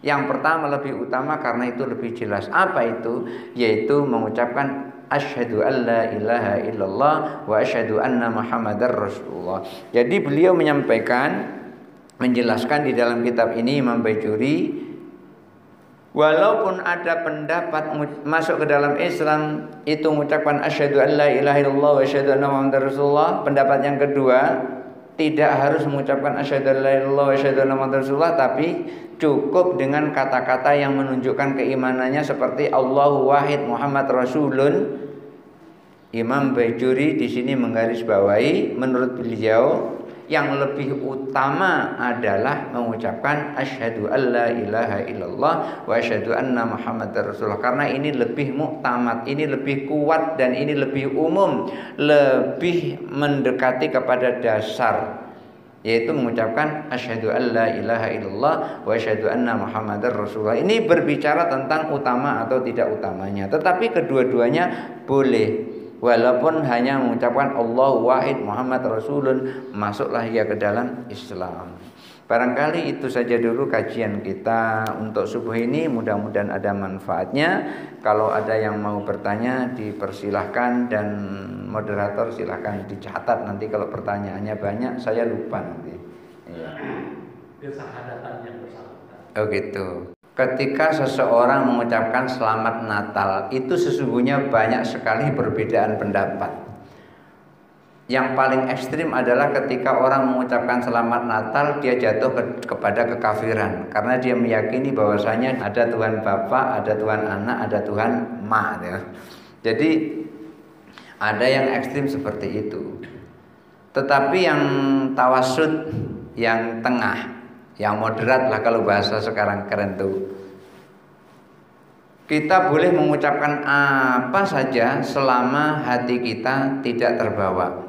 Yang pertama lebih utama karena itu lebih jelas. Apa itu? Yaitu mengucapkan asyhadu an la ilaha illallah wa asyhadu anna muhammadar rasulullah. Jadi beliau menjelaskan di dalam kitab ini Imam Baijuri, walaupun ada pendapat masuk ke dalam Islam itu mengucapkan asyhadu an la ilaha illallah wa asyhadu anna muhammadar rasulullah, pendapat yang kedua tidak harus mengucapkan asyhadu an la ilaha illallah wa asyhadu anna muhammadar rasulullah, tapi cukup dengan kata-kata yang menunjukkan keimanannya seperti Allahu wahid Muhammad rasulun. Imam Baijuri di sini menggarisbawahi menurut beliau yang lebih utama adalah mengucapkan asyhadu an la ilaha illallah wa asyhadu anna muhammadar rasulullah, karena ini lebih muktamad, ini lebih kuat dan ini lebih umum, lebih mendekati kepada dasar, yaitu mengucapkan asyhadu an la ilaha illallah wa asyhadu anna muhammadar rasulullah. Ini berbicara tentang utama atau tidak utamanya, tetapi kedua-duanya boleh. Walaupun hanya mengucapkan Allahu wahid Muhammad rasulun, masuklah ia ke dalam Islam. Barangkali itu saja dulu kajian kita untuk subuh ini, mudah-mudahan ada manfaatnya. Kalau ada yang mau bertanya dipersilahkan, dan moderator silahkan dicatat, nanti kalau pertanyaannya banyak saya lupa nanti. Iya. Kesahadatan yang bersangkutan. Oh gitu. Ketika seseorang mengucapkan selamat Natal, itu sesungguhnya banyak sekali perbedaan pendapat. Yang paling ekstrim adalah ketika orang mengucapkan selamat Natal, dia jatuh kepada kekafiran, karena dia meyakini bahwasanya ada Tuhan Bapa, ada Tuhan Anak, ada Tuhan Ma. Ya. Jadi ada yang ekstrim seperti itu. Tetapi yang tawasud, yang tengah, yang moderat lah kalau bahasa sekarang keren tuh, kita boleh mengucapkan apa saja selama hati kita tidak terbawa,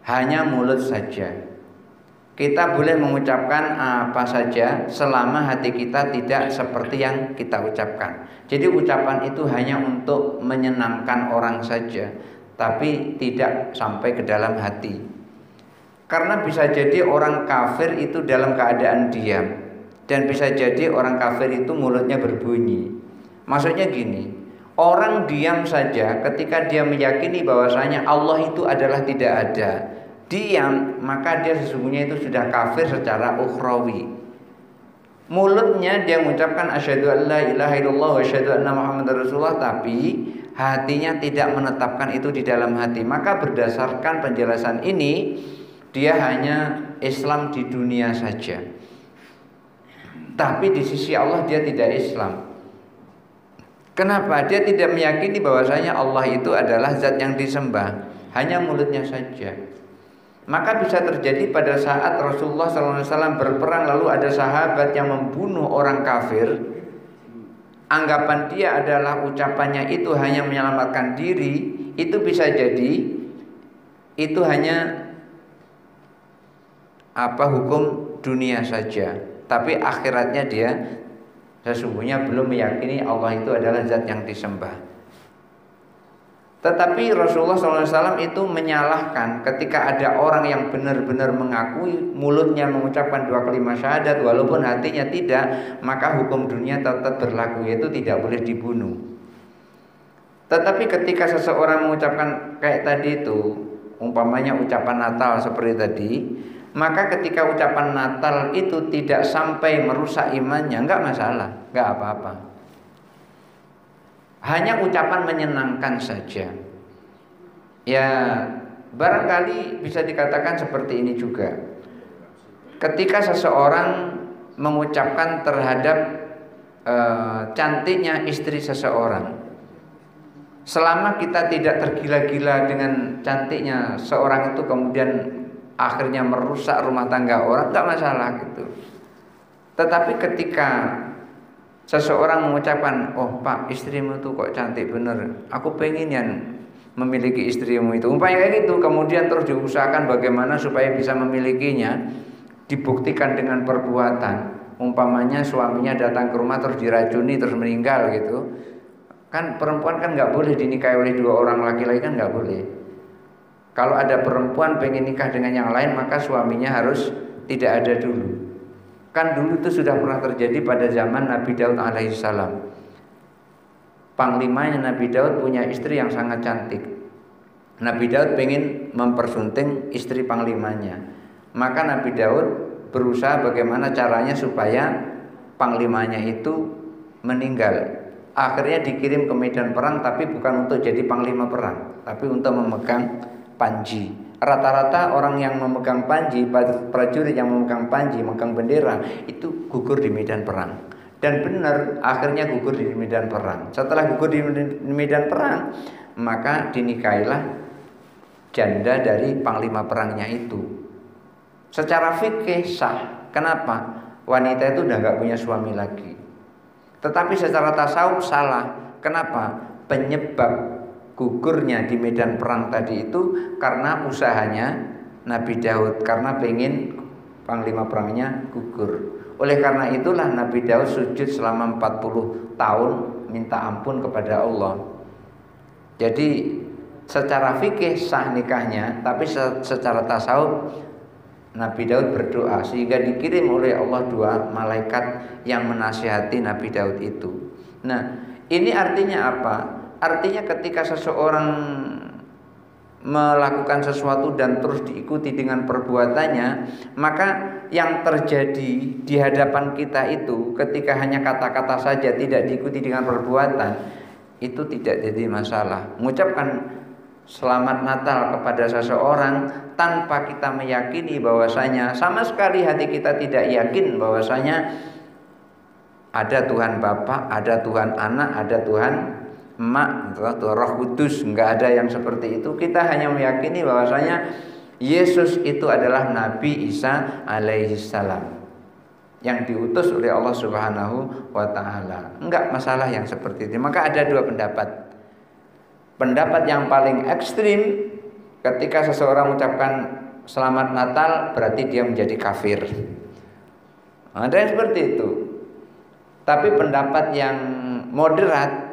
hanya mulut saja. Kita boleh mengucapkan apa saja selama hati kita tidak seperti yang kita ucapkan. Jadi ucapan itu hanya untuk menyenangkan orang saja, tapi tidak sampai ke dalam hati. Karena bisa jadi orang kafir itu dalam keadaan diam, dan bisa jadi orang kafir itu mulutnya berbunyi. Maksudnya gini, orang diam saja ketika dia meyakini bahwasanya Allah itu adalah tidak ada, diam, maka dia sesungguhnya itu sudah kafir secara ukhrawi. Mulutnya dia mengucapkan asyhadu an la ilaha illallah wa asyhadu anna muhammadar rasulullah, tapi hatinya tidak menetapkan itu di dalam hati. Maka berdasarkan penjelasan ini, dia hanya Islam di dunia saja, tapi di sisi Allah dia tidak Islam. Kenapa? Dia tidak meyakini bahwasanya Allah itu adalah zat yang disembah, hanya mulutnya saja. Maka bisa terjadi pada saat Rasulullah SAW berperang, lalu ada sahabat yang membunuh orang kafir, anggapan dia adalah ucapannya itu hanya menyelamatkan diri. Itu bisa jadi itu hanya hukum dunia saja, tapi akhiratnya dia sesungguhnya belum meyakini Allah itu adalah zat yang disembah. Tetapi Rasulullah SAW itu menyalahkan ketika ada orang yang benar-benar mengakui, mulutnya mengucapkan dua kalimat syahadat walaupun hatinya tidak, maka hukum dunia tetap berlaku, yaitu tidak boleh dibunuh. Tetapi ketika seseorang mengucapkan kayak tadi itu, umpamanya ucapan Natal seperti tadi, maka ketika ucapan Natal itu tidak sampai merusak imannya, enggak masalah, enggak apa-apa. Hanya ucapan menyenangkan saja. Ya, barangkali bisa dikatakan seperti ini juga. Ketika seseorang mengucapkan terhadap cantiknya istri seseorang, selama kita tidak tergila-gila dengan cantiknya seorang itu, kemudian akhirnya merusak rumah tangga orang, enggak masalah gitu. Tetapi ketika seseorang mengucapkan, oh Pak, istrimu tuh kok cantik bener, aku pengen yang memiliki istrimu itu, umpamanya kayak gitu, kemudian terus diusahakan bagaimana supaya bisa memilikinya, dibuktikan dengan perbuatan, umpamanya suaminya datang ke rumah terus diracuni terus meninggal gitu, kan perempuan kan nggak boleh dinikahi oleh dua orang laki-laki, kan nggak boleh. Kalau ada perempuan pengen nikah dengan yang lain, maka suaminya harus tidak ada dulu. Kan dulu itu sudah pernah terjadi pada zaman Nabi Daud alaihissalam. Panglimanya Nabi Daud punya istri yang sangat cantik. Nabi Daud pengen mempersunting istri panglimanya. Maka Nabi Daud berusaha bagaimana caranya supaya panglimanya itu meninggal. Akhirnya dikirim ke medan perang, tapi bukan untuk jadi panglima perang, tapi untuk memegang panji. Rata-rata orang yang memegang panji, prajurit yang memegang panji, memegang bendera, itu gugur di medan perang. Dan benar, akhirnya gugur di medan perang. Setelah gugur di medan perang, maka dinikahilah janda dari panglima perangnya itu. Secara fikih sah. Kenapa? Wanita itu udah gak punya suami lagi. Tetapi secara tasawuf salah. Kenapa? Penyebab gugurnya di medan perang tadi itu karena usahanya Nabi Daud, karena pengen panglima perangnya gugur. Oleh karena itulah Nabi Daud sujud selama 40 tahun minta ampun kepada Allah. Jadi secara fikih sah nikahnya, tapi secara tasawuf Nabi Daud berdoa sehingga dikirim oleh Allah dua malaikat yang menasihati Nabi Daud itu. Nah, ini artinya apa? Artinya ketika seseorang melakukan sesuatu dan terus diikuti dengan perbuatannya, maka yang terjadi di hadapan kita itu ketika hanya kata-kata saja tidak diikuti dengan perbuatan, itu tidak jadi masalah. Mengucapkan selamat Natal kepada seseorang tanpa kita meyakini bahwasanya, sama sekali hati kita tidak yakin bahwasanya ada Tuhan Bapa, ada Tuhan Anak, ada Tuhan Emak, atau Roh Kudus, enggak ada yang seperti itu. Kita hanya meyakini bahwasanya Yesus itu adalah Nabi Isa alaihissalam yang diutus oleh Allah Subhanahu wa taala. Enggak masalah yang seperti itu. Maka ada dua pendapat. Pendapat yang paling ekstrim, ketika seseorang mengucapkan selamat Natal berarti dia menjadi kafir. Ada yang seperti itu. Tapi pendapat yang moderat,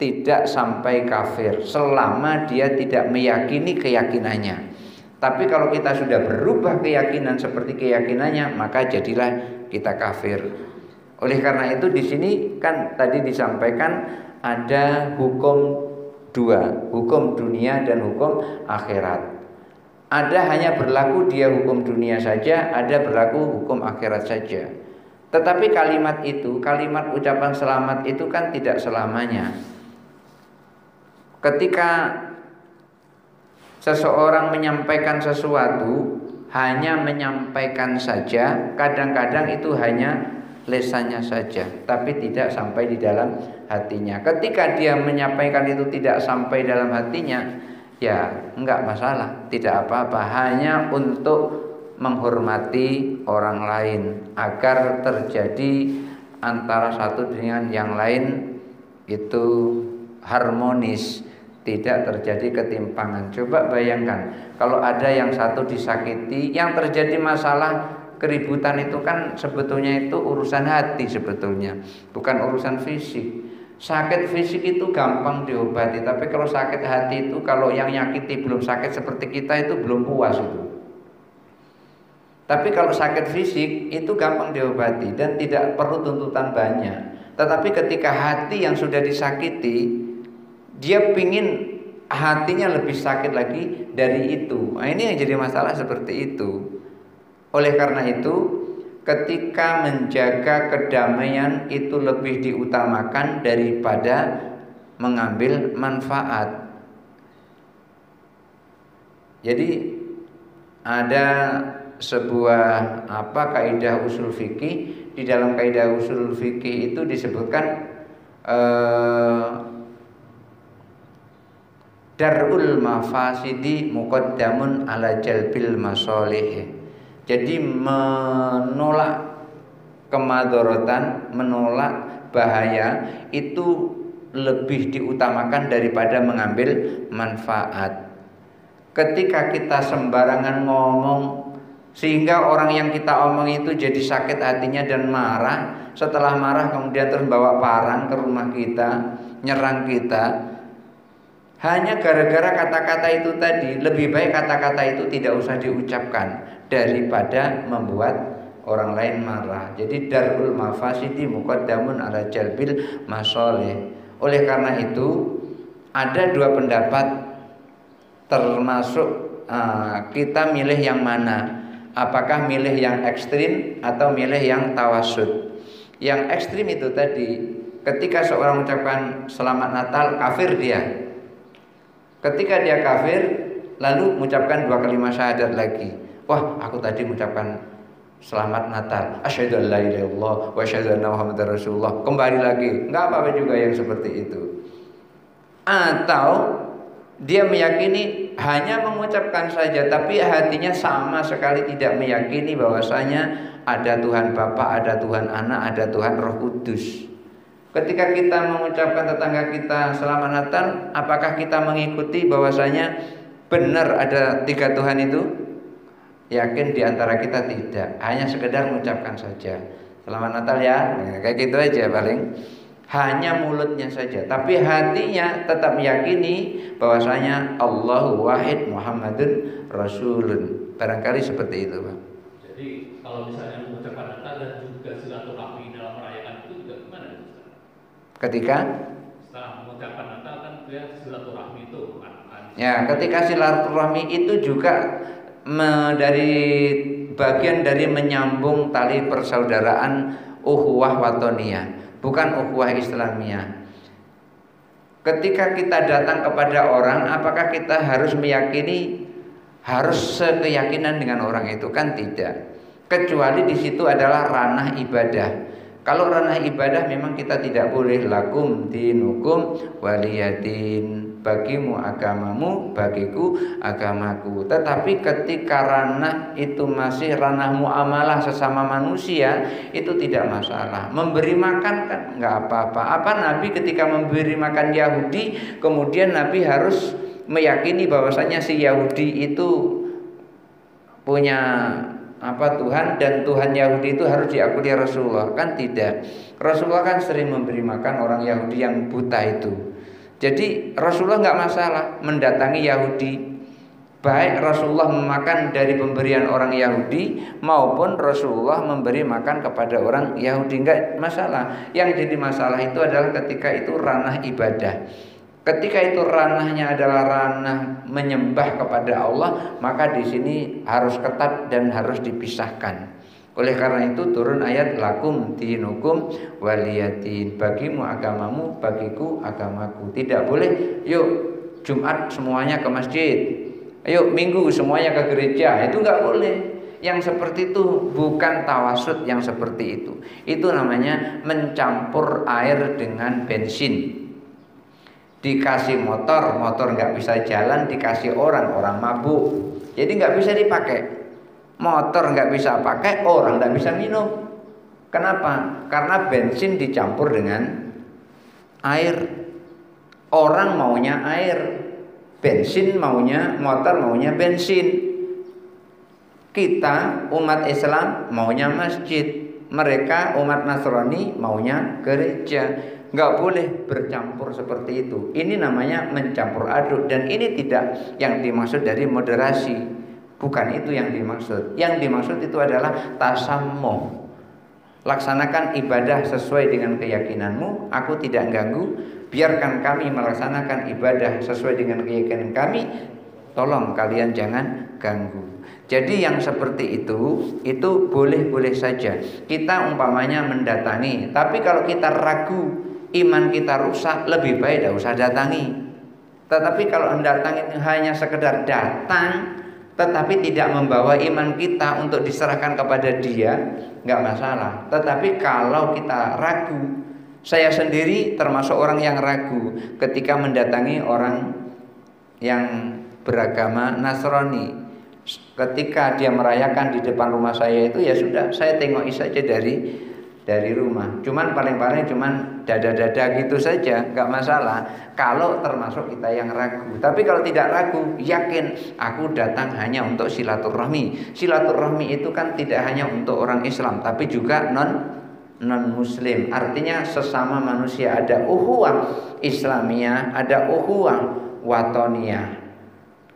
tidak sampai kafir selama dia tidak meyakini keyakinannya. Tapi kalau kita sudah berubah keyakinan seperti keyakinannya, maka jadilah kita kafir. Oleh karena itu di sini kan tadi disampaikan ada hukum dua, hukum dunia dan hukum akhirat. Ada hanya berlaku dia hukum dunia saja, ada berlaku hukum akhirat saja. Tetapi kalimat itu, kalimat ucapan selamat itu kan tidak selamanya. Ketika seseorang menyampaikan sesuatu, hanya menyampaikan saja, kadang-kadang itu hanya lesannya saja, tapi tidak sampai di dalam hatinya. Ketika dia menyampaikan itu tidak sampai dalam hatinya, ya enggak masalah, tidak apa-apa, hanya untuk menghormati orang lain agar terjadi antara satu dengan yang lain itu harmonis, tidak terjadi ketimpangan. Coba bayangkan kalau ada yang satu disakiti, yang terjadi masalah keributan itu kan sebetulnya itu urusan hati sebetulnya, bukan urusan fisik. Sakit fisik itu gampang diobati, tapi kalau sakit hati itu, kalau yang nyakiti belum sakit seperti kita itu belum puas itu. Tapi kalau sakit fisik itu gampang diobati dan tidak perlu tuntutan banyak. Tetapi ketika hati yang sudah disakiti, dia pingin hatinya lebih sakit lagi dari itu. Nah, ini yang jadi masalah seperti itu. Oleh karena itu, ketika menjaga kedamaian itu lebih diutamakan daripada mengambil manfaat. Jadi ada sebuah kaidah usul fikih. Di dalam kaidah usul fikih itu disebutkan darul mafasidi muqaddamun ala jalbil masolih. Jadi menolak kemadharatan, menolak bahaya itu lebih diutamakan daripada mengambil manfaat. Ketika kita sembarangan ngomong Sehingga orang yang kita omong itu jadi sakit hatinya dan marah. Setelah marah kemudian terus bawa parang ke rumah kita, nyerang kita. Hanya gara-gara kata-kata itu tadi. Lebih baik kata-kata itu tidak usah diucapkan daripada membuat orang lain marah. Jadi darul mafasidi muqaddamun ala jalbil masoleh. Oleh karena itu ada dua pendapat, termasuk kita milih yang mana. Apakah milih yang ekstrim atau milih yang tawasud. Yang ekstrim itu tadi, ketika seorang mengucapkan selamat Natal, kafir dia. Ketika dia kafir, lalu mengucapkan 2 kalimat syahadat lagi. Wah, aku tadi mengucapkan selamat Natal, asyhadu an la ilaha illallah wa asyhadu anna muhammadar rasulullah. Kembali lagi, enggak apa-apa juga yang seperti itu. Atau dia meyakini hanya mengucapkan saja, tapi hatinya sama sekali tidak meyakini bahwasanya ada Tuhan Bapa, ada Tuhan Anak, ada Tuhan Roh Kudus. Ketika kita mengucapkan tetangga kita selamat Natal, apakah kita mengikuti bahwasanya benar ada 3 Tuhan itu? Yakin di antara kita tidak, hanya sekedar mengucapkan saja selamat Natal ya, kayak gitu aja paling. Hanya mulutnya saja, tapi hatinya tetap meyakini bahwasanya Allahu wahid Muhammadun Rasulun. Barangkali seperti itu, Pak. Jadi kalau misalnya mengucapkan Natal dan juga silaturahmi dalam merayakan itu juga gimana? Ketika setelah mengucapkan Natal kan dia silaturahmi itu kan? Ya, ketika silaturahmi itu juga dari bagian dari menyambung tali persaudaraan ukhuwah watoniyah. Bukan ukhuwah Islamiyah. Ketika kita datang kepada orang, apakah kita harus meyakini, harus sekeyakinan dengan orang itu? Kan tidak. Kecuali di situ adalah ranah ibadah. Kalau ranah ibadah memang kita tidak boleh lakum dinukum waliyadin. Bagimu agamamu, bagiku agamaku. Tetapi ketika ranah itu masih ranah muamalah sesama manusia, itu tidak masalah. Memberi makan kan nggak apa-apa. Apa Nabi ketika memberi makan Yahudi, kemudian Nabi harus meyakini bahwasanya si Yahudi itu punya Tuhan, dan Tuhan Yahudi itu harus diakui Rasulullah? Kan tidak. Rasulullah kan sering memberi makan orang Yahudi yang buta itu. Jadi Rasulullah nggak masalah mendatangi Yahudi, baik Rasulullah memakan dari pemberian orang Yahudi maupun Rasulullah memberi makan kepada orang Yahudi, nggak masalah. Yang jadi masalah itu adalah ketika itu ranah ibadah. Ketika itu ranahnya adalah ranah menyembah kepada Allah, maka di sini harus ketat dan harus dipisahkan. Oleh karena itu turun ayat lakum dinukum waliyadin. Bagimu agamamu, bagiku agamaku. Tidak boleh yuk Jumat semuanya ke masjid, yuk Minggu semuanya ke gereja. Itu nggak boleh. Yang seperti itu bukan tawasud yang seperti itu. Itu namanya mencampur air dengan bensin. Dikasih motor nggak bisa jalan, dikasih orang mabuk, jadi nggak bisa dipakai. Motor nggak bisa pakai, orang nggak bisa minum. Kenapa? Karena bensin dicampur dengan air. Orang maunya air, bensin maunya, motor maunya bensin. Kita umat Islam maunya masjid, mereka umat Nasrani maunya gereja. Nggak boleh bercampur seperti itu. Ini namanya mencampur aduk, dan ini tidak yang dimaksud dari moderasi. Bukan itu yang dimaksud. Yang dimaksud itu adalah tasammuh. Laksanakan ibadah sesuai dengan keyakinanmu, aku tidak ganggu. Biarkan kami melaksanakan ibadah sesuai dengan keyakinan kami, tolong kalian jangan ganggu. Jadi yang seperti itu boleh-boleh saja. Kita umpamanya mendatangi, tapi kalau kita ragu, iman kita rusak, lebih baik tidak usah datangi. Tetapi kalau mendatangi hanya sekedar datang, tetapi tidak membawa iman kita untuk diserahkan kepada dia, nggak masalah. Tetapi kalau kita ragu, saya sendiri termasuk orang yang ragu ketika mendatangi orang yang beragama Nasrani. Ketika dia merayakan di depan rumah saya itu, ya sudah, saya tengoki saja dari dari rumah. Cuman paling-paling cuman dada-dada gitu saja, nggak masalah. Kalau termasuk kita yang ragu. Tapi kalau tidak ragu, yakin aku datang hanya untuk silaturahmi. Silaturahmi itu kan tidak hanya untuk orang Islam, tapi juga non Muslim. Artinya sesama manusia, ada ukhuwah Islamiyah, ada ukhuwah watoniyah,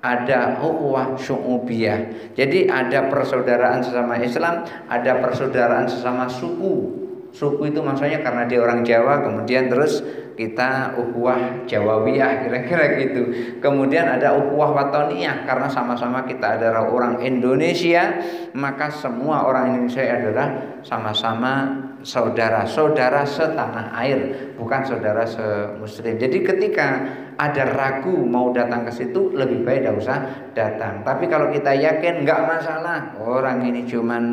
ada ukhuwah syu'ubiyah. Jadi ada persaudaraan sesama Islam, ada persaudaraan sesama suku. Suku itu maksudnya karena dia orang Jawa, kemudian terus kita ukhuwah Jawawiyah, kira-kira gitu. Kemudian ada ukhuwah watoniyah karena sama-sama kita adalah orang Indonesia, maka semua orang Indonesia adalah sama-sama saudara-saudara setanah air, bukan saudara semuslim. Jadi ketika ada ragu mau datang ke situ, lebih baik tidak usah datang. Tapi kalau kita yakin nggak masalah, orang ini cuman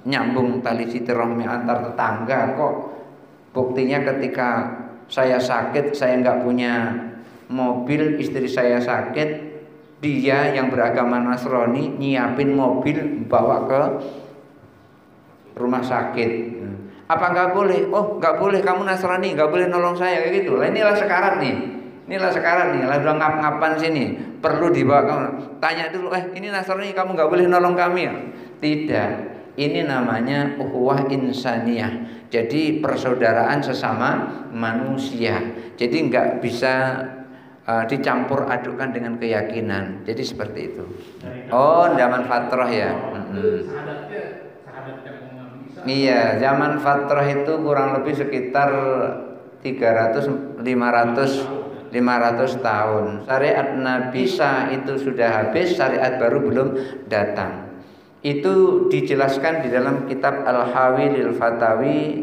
nyambung tali silaturahmi antar tetangga kok. Buktinya ketika saya sakit, saya nggak punya mobil, istri saya sakit, dia yang beragama Nasrani nyiapin mobil bawa ke rumah sakit. Apa nggak boleh? Oh nggak boleh, kamu Nasrani nggak boleh nolong saya, kayak gitu. Lah inilah sekarat nih. Inilah sekarang nih, lah udah ngap-ngapan sini, perlu dibawa kamu. Tanya dulu, ini Nasrani kamu nggak boleh nolong kami ya? Tidak, ini namanya ukhuwah insaniyah. Jadi persaudaraan sesama manusia. Jadi nggak bisa dicampur adukan dengan keyakinan. Jadi seperti itu. Oh, zaman fatrah ya. Iya, zaman fatrah itu kurang lebih sekitar 300-500 tahun. Syariat Nabi Isa itu sudah habis, syariat baru belum datang. Itu dijelaskan di dalam kitab Al-Hawi lil Fatawi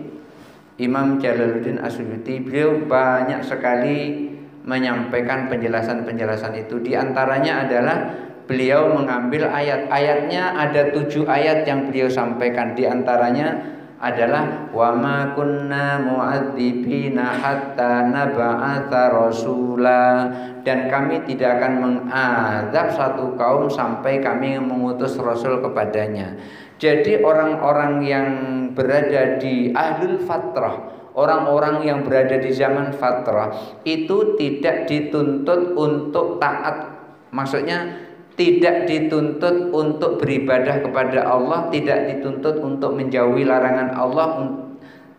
Imam Jalaluddin Asyuyuti. Beliau banyak sekali menyampaikan penjelasan-penjelasan itu. Di antaranya adalah beliau mengambil ayat-ayatnya, ada 7 ayat yang beliau sampaikan. Di antaranya adalah wa ma kunna mu'adzibina hatta nab'atsa rasula, dan kami tidak akan mengazab satu kaum sampai kami mengutus rasul kepadanya. Jadi orang-orang yang berada di ahlul fatrah, orang-orang yang berada di zaman fatrah itu tidak dituntut untuk taat, maksudnya tidak dituntut untuk beribadah kepada Allah, tidak dituntut untuk menjauhi larangan Allah,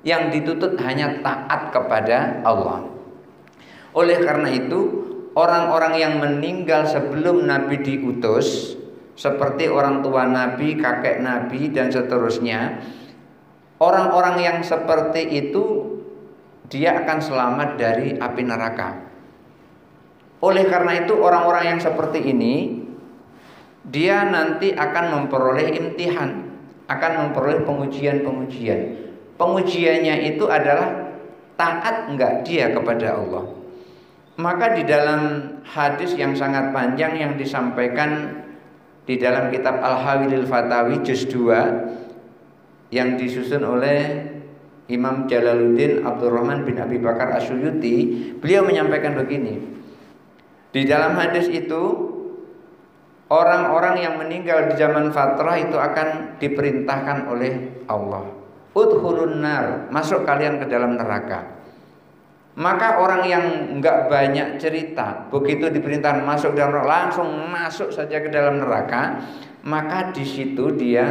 yang dituntut hanya taat kepada Allah. Oleh karena itu, orang-orang yang meninggal sebelum Nabi diutus, seperti orang tua Nabi, kakek Nabi, dan seterusnya, orang-orang yang seperti itu dia akan selamat dari api neraka. Oleh karena itu, orang-orang yang seperti ini dia nanti akan memperoleh imtihan, akan memperoleh pengujian-pengujian. Pengujiannya itu adalah taat enggak dia kepada Allah. Maka di dalam hadis yang sangat panjang yang disampaikan di dalam kitab Al-Hawi lil Fatawi juz 2 yang disusun oleh Imam Jalaluddin Abdurrahman bin Abi Bakar Asyuyuti, beliau menyampaikan begini. Di dalam hadis itu, orang-orang yang meninggal di zaman fatrah itu akan diperintahkan oleh Allah, udkhulun nar, masuk kalian ke dalam neraka. Maka orang yang enggak banyak cerita, begitu diperintahkan masuk dalam neraka, langsung masuk saja ke dalam neraka, maka di situ dia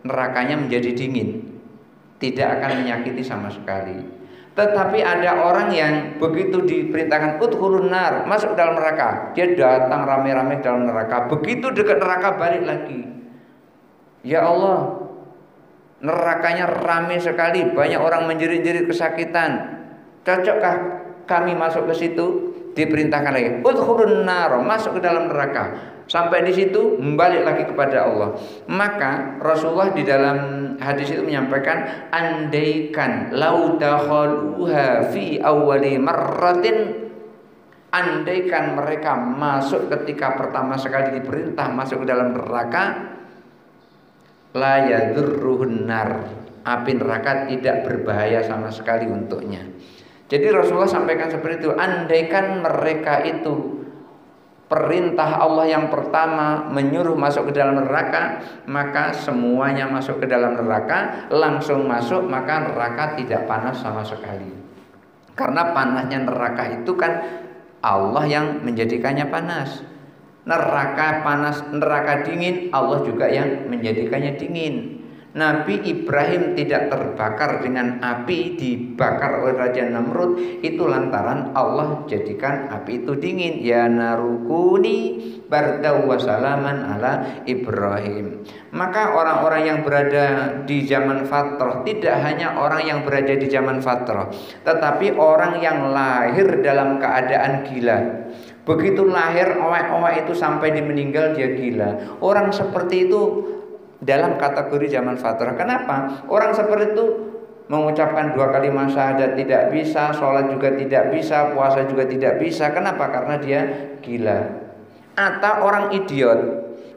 nerakanya menjadi dingin, tidak akan menyakiti sama sekali. Tetapi ada orang yang begitu diperintahkan udkhulun nar, masuk dalam neraka, dia datang rame-rame dalam neraka. Begitu dekat neraka balik lagi. Ya Allah, nerakanya rame sekali, banyak orang menjerit-jerit kesakitan. Cocokkah kami masuk ke situ? Diperintahkan lagi, udkhulun nar, masuk ke dalam neraka. Sampai di situ balik lagi kepada Allah. Maka Rasulullah di dalam hadis itu menyampaikan, andaikan lau dakhaluha fi awwali marratin, andaikan mereka masuk ketika pertama sekali diperintah masuk ke dalam neraka, la yadurruhun nar, api neraka tidak berbahaya sama sekali untuknya. Jadi Rasulullah sampaikan seperti itu, andaikan mereka itu perintah Allah yang pertama menyuruh masuk ke dalam neraka, maka semuanya masuk ke dalam neraka, langsung masuk, maka neraka tidak panas sama sekali. Karena panasnya neraka itu kan Allah yang menjadikannya panas. Neraka panas, neraka dingin, Allah juga yang menjadikannya dingin. Nabi Ibrahim tidak terbakar dengan api dibakar oleh Raja Namrud itu lantaran Allah jadikan api itu dingin. Ya narukuni bardaw wa salaman ala Ibrahim. Maka orang-orang yang berada di zaman fatrah tidak hanya orang yang berada di zaman fatrah, tetapi orang yang lahir dalam keadaan gila. Begitu lahir owek-owek itu sampai dia meninggal dia gila. Orang seperti itu dalam kategori zaman fatrah. Kenapa? Orang seperti itu mengucapkan 2 kalimat syahadat tidak bisa, sholat juga tidak bisa, puasa juga tidak bisa. Kenapa? Karena dia gila. Atau orang idiot.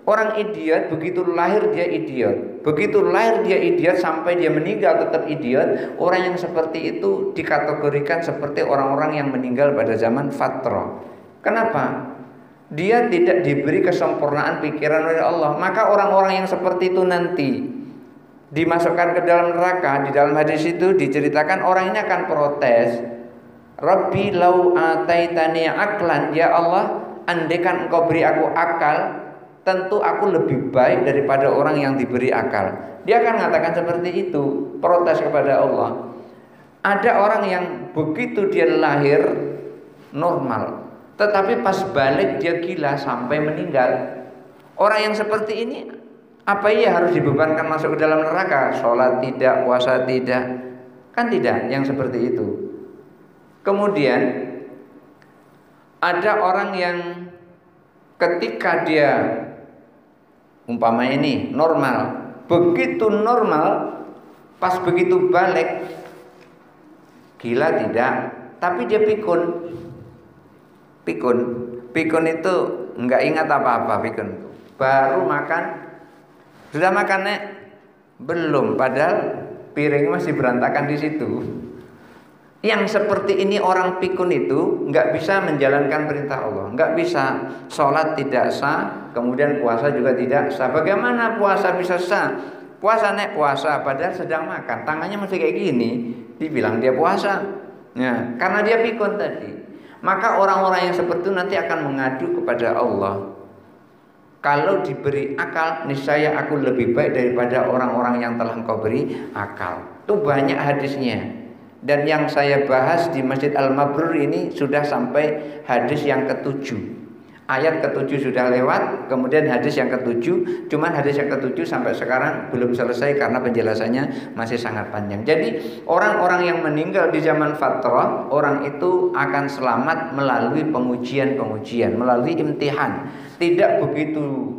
Orang idiot begitu lahir dia idiot. Begitu lahir dia idiot sampai dia meninggal tetap idiot. Orang yang seperti itu dikategorikan seperti orang-orang yang meninggal pada zaman fatrah. Kenapa? Dia tidak diberi kesempurnaan pikiran oleh Allah. Maka orang-orang yang seperti itu nanti dimasukkan ke dalam neraka. Di dalam hadis itu diceritakan orang ini akan protes. Rabbi lau ataitani aklan, ya Allah, andaikan engkau beri aku akal, tentu aku lebih baik daripada orang yang diberi akal. Dia akan mengatakan seperti itu, protes kepada Allah. Ada orang yang begitu dia lahir normal, tetapi pas balik dia gila sampai meninggal. Orang yang seperti ini, apa ia harus dibebankan masuk ke dalam neraka? Sholat tidak, puasa tidak, kan tidak yang seperti itu. Kemudian ada orang yang ketika dia umpamanya ini normal, begitu normal, pas begitu balik gila tidak, tapi dia pikun. Pikun itu enggak ingat apa-apa. Pikun baru makan, sudah makan nek? Belum, padahal piring masih berantakan di situ. Yang seperti ini orang pikun itu enggak bisa menjalankan perintah Allah, enggak bisa, sholat tidak sah, kemudian puasa juga tidak sah. Bagaimana puasa bisa sah? Puasa nek puasa, padahal sedang makan, tangannya masih kayak gini, dibilang dia puasa. Ya, karena dia pikun tadi. Maka orang-orang yang seperti itu nanti akan mengadu kepada Allah. Kalau diberi akal, niscaya aku lebih baik daripada orang-orang yang telah engkau beri akal. Itu banyak hadisnya. Dan yang saya bahas di Masjid Al-Mabrur ini sudah sampai hadis yang ke-7. Ayat ke-7 sudah lewat, kemudian hadis yang ke-7. Cuman hadis yang ke-7 sampai sekarang belum selesai karena penjelasannya masih sangat panjang. Jadi orang-orang yang meninggal di zaman fatrah, orang itu akan selamat melalui pengujian-pengujian, melalui imtihan. Tidak begitu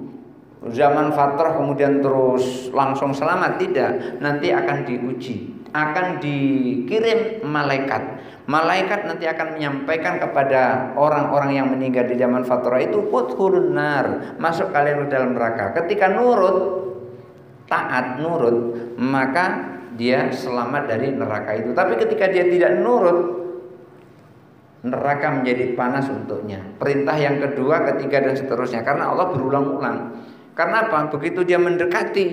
zaman fatrah kemudian terus langsung selamat, tidak. Nanti akan diuji, akan dikirim malaikat. Malaikat nanti akan menyampaikan kepada orang-orang yang meninggal di zaman fatrah itu, udkhulun nar, masuk kalian ke dalam neraka. Ketika nurut, taat, nurut, maka dia selamat dari neraka itu. Tapi ketika dia tidak nurut, neraka menjadi panas untuknya. Perintah yang kedua, ketiga dan seterusnya. Karena Allah berulang-ulang. Karena apa? Begitu dia mendekati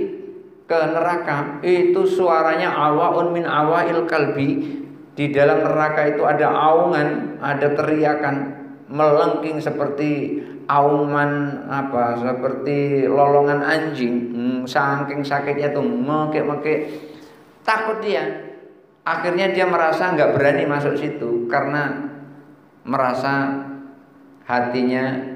ke neraka, itu suaranya awaun min awail kalbi. Di dalam neraka itu ada aungan, ada teriakan melengking seperti auman apa, seperti lolongan anjing. Saking sakitnya tuh mekek-mekek, takut dia. Akhirnya dia merasa nggak berani masuk situ karena merasa hatinya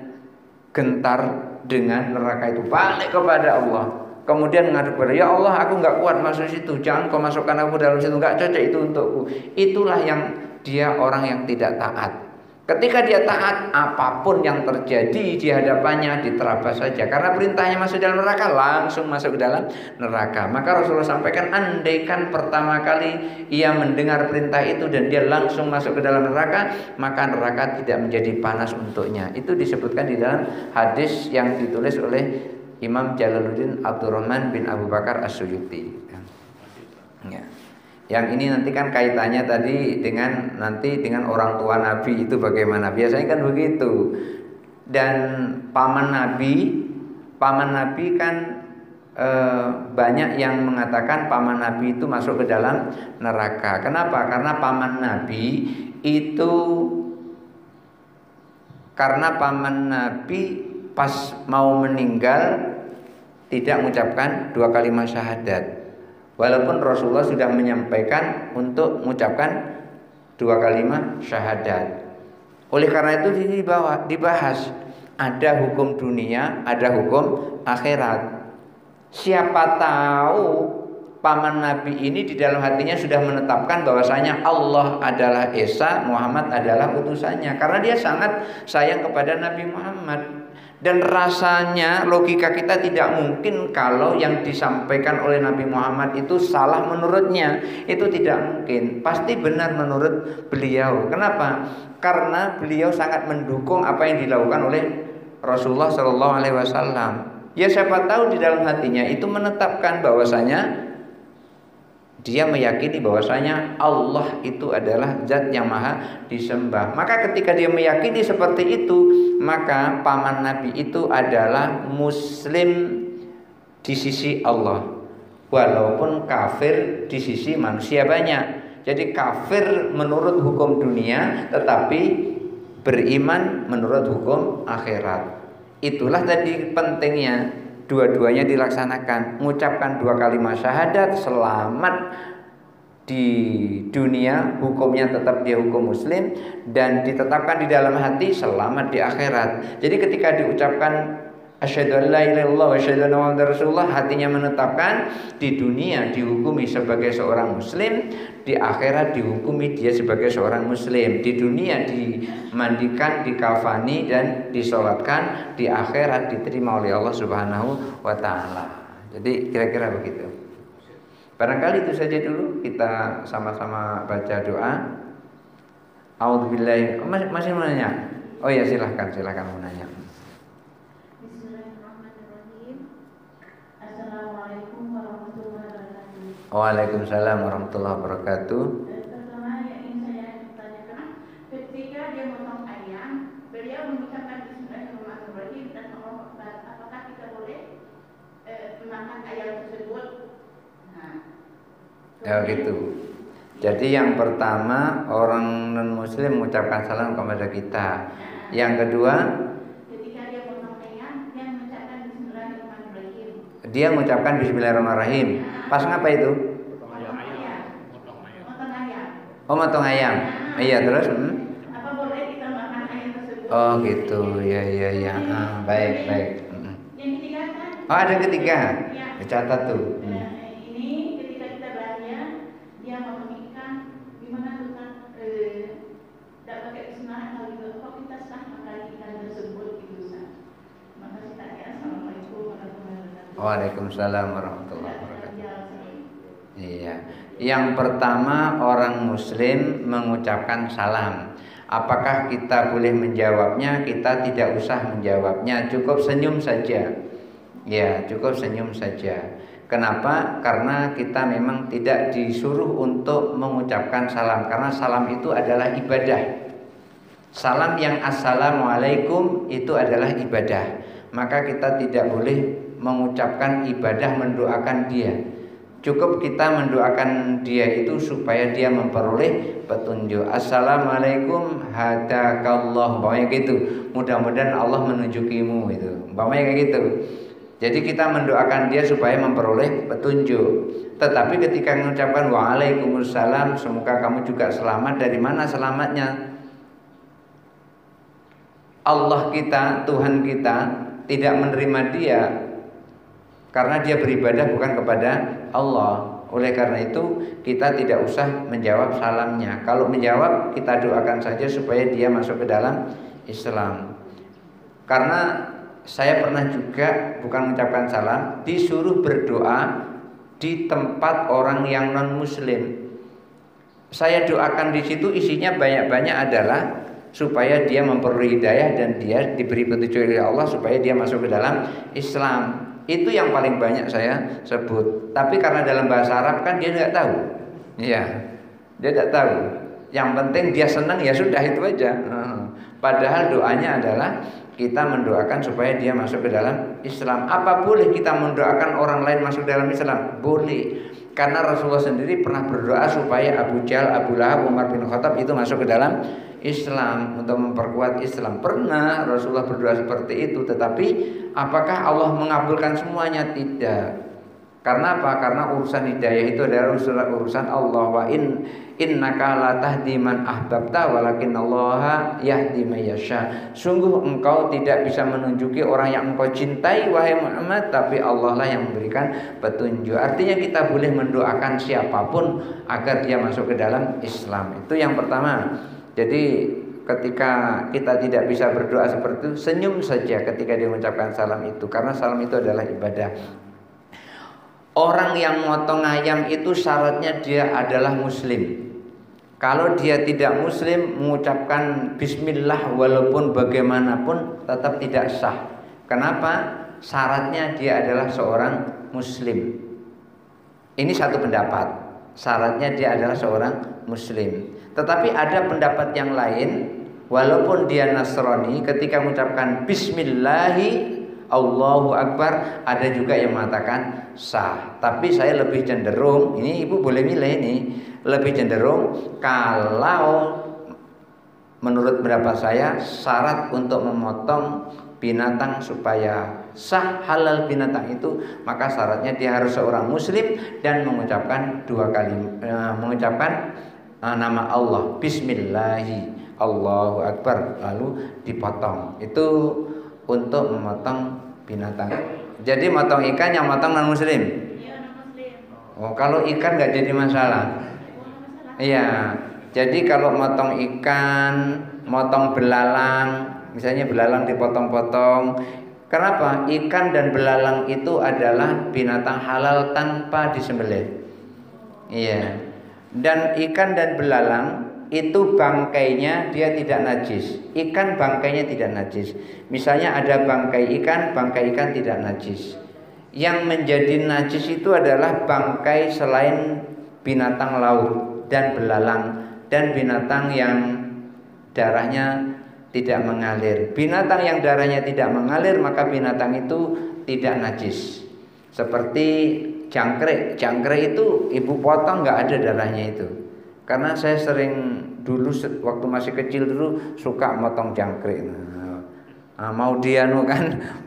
gentar dengan neraka itu. Balik kepada Allah. Kemudian mengadu kepada, ya Allah, aku nggak kuat masuk situ, jangan kau masukkan aku dalam situ, nggak cocok itu untukku. Itulah yang dia orang yang tidak taat. Ketika dia taat, apapun yang terjadi di hadapannya diterabas saja. Karena perintahnya masuk dalam neraka, langsung masuk ke dalam neraka. Maka Rasulullah sampaikan, andaikan pertama kali ia mendengar perintah itu dan dia langsung masuk ke dalam neraka, maka neraka tidak menjadi panas untuknya. Itu disebutkan di dalam hadis yang ditulis oleh Imam Jalaluddin Abdurrahman bin Abu Bakar As-Suyuti. Ya. Yang ini nanti kan kaitannya tadi dengan orang tua Nabi itu bagaimana? Biasanya kan begitu. Dan paman Nabi kan banyak yang mengatakan paman Nabi itu masuk ke dalam neraka. Kenapa? Karena paman Nabi itu pas mau meninggal tidak mengucapkan 2 kalimat syahadat. Walaupun Rasulullah sudah menyampaikan untuk mengucapkan 2 kalimat syahadat. Oleh karena itu ini dibahas ada hukum dunia, ada hukum akhirat. Siapa tahu paman Nabi ini di dalam hatinya sudah menetapkan bahwasanya Allah adalah Esa, Muhammad adalah utusannya. Karena dia sangat sayang kepada Nabi Muhammad. Dan rasanya logika kita tidak mungkin kalau yang disampaikan oleh Nabi Muhammad itu salah menurutnya. Itu tidak mungkin. Pasti benar menurut beliau. Kenapa? Karena beliau sangat mendukung apa yang dilakukan oleh Rasulullah SAW. Ya siapa tahu di dalam hatinya itu menetapkan bahwasanya dia meyakini bahwasanya Allah itu adalah zat yang maha disembah. Maka ketika dia meyakini seperti itu, maka paman Nabi itu adalah muslim di sisi Allah, walaupun kafir di sisi manusia banyak. Jadi kafir menurut hukum dunia, tetapi beriman menurut hukum akhirat. Itulah tadi pentingnya dua-duanya dilaksanakan. Mengucapkan 2 kalimat syahadat, selamat di dunia, hukumnya tetap dia hukum muslim, dan ditetapkan di dalam hati, selamat di akhirat. Jadi ketika diucapkan asyhadu an la ilaha illallah wa asyhadu anna muhammadar rasulullah, hatinya menetapkan di dunia dihukumi sebagai seorang muslim, di akhirat dihukumi dia sebagai seorang muslim. Di dunia dimandikan, dikafani dan disolatkan, di akhirat diterima oleh Allah Subhanahu wa taala. Jadi kira-kira begitu. Barangkali itu saja dulu, kita sama-sama baca doa. A'udzubillahi. Masih mau nanya? Oh ya, silahkan mau nanya. Waalaikumsalam warahmatullahi wabarakatuh. Pertama yang ingin saya tanyakan, ketika dia motong ayam, beliau mengucapkan Bismillahirrahmanirrahim, dan apakah kita boleh memakan ayam tersebut? Ya gitu. Jadi yang pertama orang non muslim mengucapkan salam kepada kita. Yang kedua, ketika dia motong ayam, dia mengucapkan Bismillahirrahmanirrahim. Dia mengucapkan Bismillahirrahmanirrahim. Pas ngapa itu? Motong ayam. Oh, motong ayam. Iya, terus? Apa boleh kita makan ayam tersebut? Oh gitu, ya. Baik. Yang ketiga kan? Oh, ada ketiga. Ya. Dicatat tuh. Ini ketika kita belanja, dia motong ikan, gimana tuh kan? Tidak pakai Bismillah atau gitu? Apa kita sah makan ikan tersebut gitu, Ustaz? Makasih tanya. Assalamualaikum warahmatullahi wabarakatuh. Waalaikumsalam warahmatullahi wabarakatuh. Iya. Yang pertama orang muslim mengucapkan salam. Apakah kita boleh menjawabnya? Kita tidak usah menjawabnya, cukup senyum saja. Ya, cukup senyum saja. Kenapa? Karena kita memang tidak disuruh untuk mengucapkan salam, karena salam itu adalah ibadah. Salam yang assalamualaikum itu adalah ibadah. Maka kita tidak boleh mengucapkan ibadah mendoakan dia. Cukup kita mendoakan dia itu supaya dia memperoleh petunjuk. Assalamualaikum hadakallah, umpamanya gitu. Mudah-mudahan Allah menunjukimu itu. Umpamanya kayak gitu. Jadi kita mendoakan dia supaya memperoleh petunjuk. Tetapi ketika mengucapkan waalaikumsalam, semoga kamu juga selamat, dari mana selamatnya? Allah kita, Tuhan kita tidak menerima dia karena dia beribadah bukan kepada Allah. Oleh karena itu kita tidak usah menjawab salamnya. Kalau menjawab kita doakan saja supaya dia masuk ke dalam Islam. Karena saya pernah juga bukan mengucapkan salam, disuruh berdoa di tempat orang yang non muslim. Saya doakan di situ isinya banyak-banyak adalah supaya dia memperoleh hidayah dan dia diberi petunjuk oleh Allah supaya dia masuk ke dalam Islam. Itu yang paling banyak saya sebut. Tapi karena dalam bahasa Arab kan dia tidak tahu. Iya, dia tidak tahu. Yang penting dia senang, ya sudah itu aja. Padahal doanya adalah kita mendoakan supaya dia masuk ke dalam Islam. Apa boleh kita mendoakan orang lain masuk dalam Islam? Boleh. Karena Rasulullah sendiri pernah berdoa supaya Abu Jahal, Abu Lahab, Umar bin Khattab itu masuk ke dalam Islam untuk memperkuat Islam. Pernah Rasulullah berdoa seperti itu, tetapi apakah Allah mengabulkan semuanya? Tidak. Karena apa? Karena urusan hidayah itu adalah urusan Allah. Wa innaka la tahdi man ahbabta walakinallaha yahdi may yasha. Sungguh engkau tidak bisa menunjuki orang yang engkau cintai wahai Muhammad, tapi Allah lah yang memberikan petunjuk. Artinya kita boleh mendoakan siapapun agar dia masuk ke dalam Islam. Itu yang pertama. Jadi ketika kita tidak bisa berdoa seperti itu, senyum saja ketika dia mengucapkan salam itu, karena salam itu adalah ibadah. Orang yang motong ayam itu syaratnya dia adalah muslim. Kalau dia tidak muslim, mengucapkan bismillah walaupun bagaimanapun tetap tidak sah. Kenapa? Syaratnya dia adalah seorang muslim. Ini satu pendapat. Syaratnya dia adalah seorang muslim. Tetapi ada pendapat yang lain, walaupun dia Nasrani, ketika mengucapkan bismillahi Allahu Akbar, ada juga yang mengatakan sah. Tapi saya lebih cenderung, ini ibu boleh milih ini, lebih cenderung kalau menurut pendapat saya syarat untuk memotong binatang supaya sah halal binatang itu, maka syaratnya dia harus seorang muslim dan mengucapkan dua kali mengucapkan nama Allah, bismillahi Allahu Akbar, lalu dipotong. Itu untuk memotong binatang. Jadi motong ikan yang motong non muslim. Iya, non muslim. Oh, kalau ikan nggak jadi masalah. Iya. Jadi kalau motong ikan, motong belalang, misalnya belalang dipotong-potong. Kenapa? Ikan dan belalang itu adalah binatang halal tanpa disembelih. Iya. Dan ikan dan belalang itu bangkainya dia tidak najis. Ikan bangkainya tidak najis. Misalnya ada bangkai ikan tidak najis. Yang menjadi najis itu adalah bangkai selain binatang laut dan belalang dan binatang yang darahnya tidak mengalir. Binatang yang darahnya tidak mengalir maka binatang itu tidak najis. Seperti jangkrik. Jangkrik itu ibu potong nggak ada darahnya itu. Karena saya sering dulu waktu masih kecil dulu suka motong jangkrik. Mau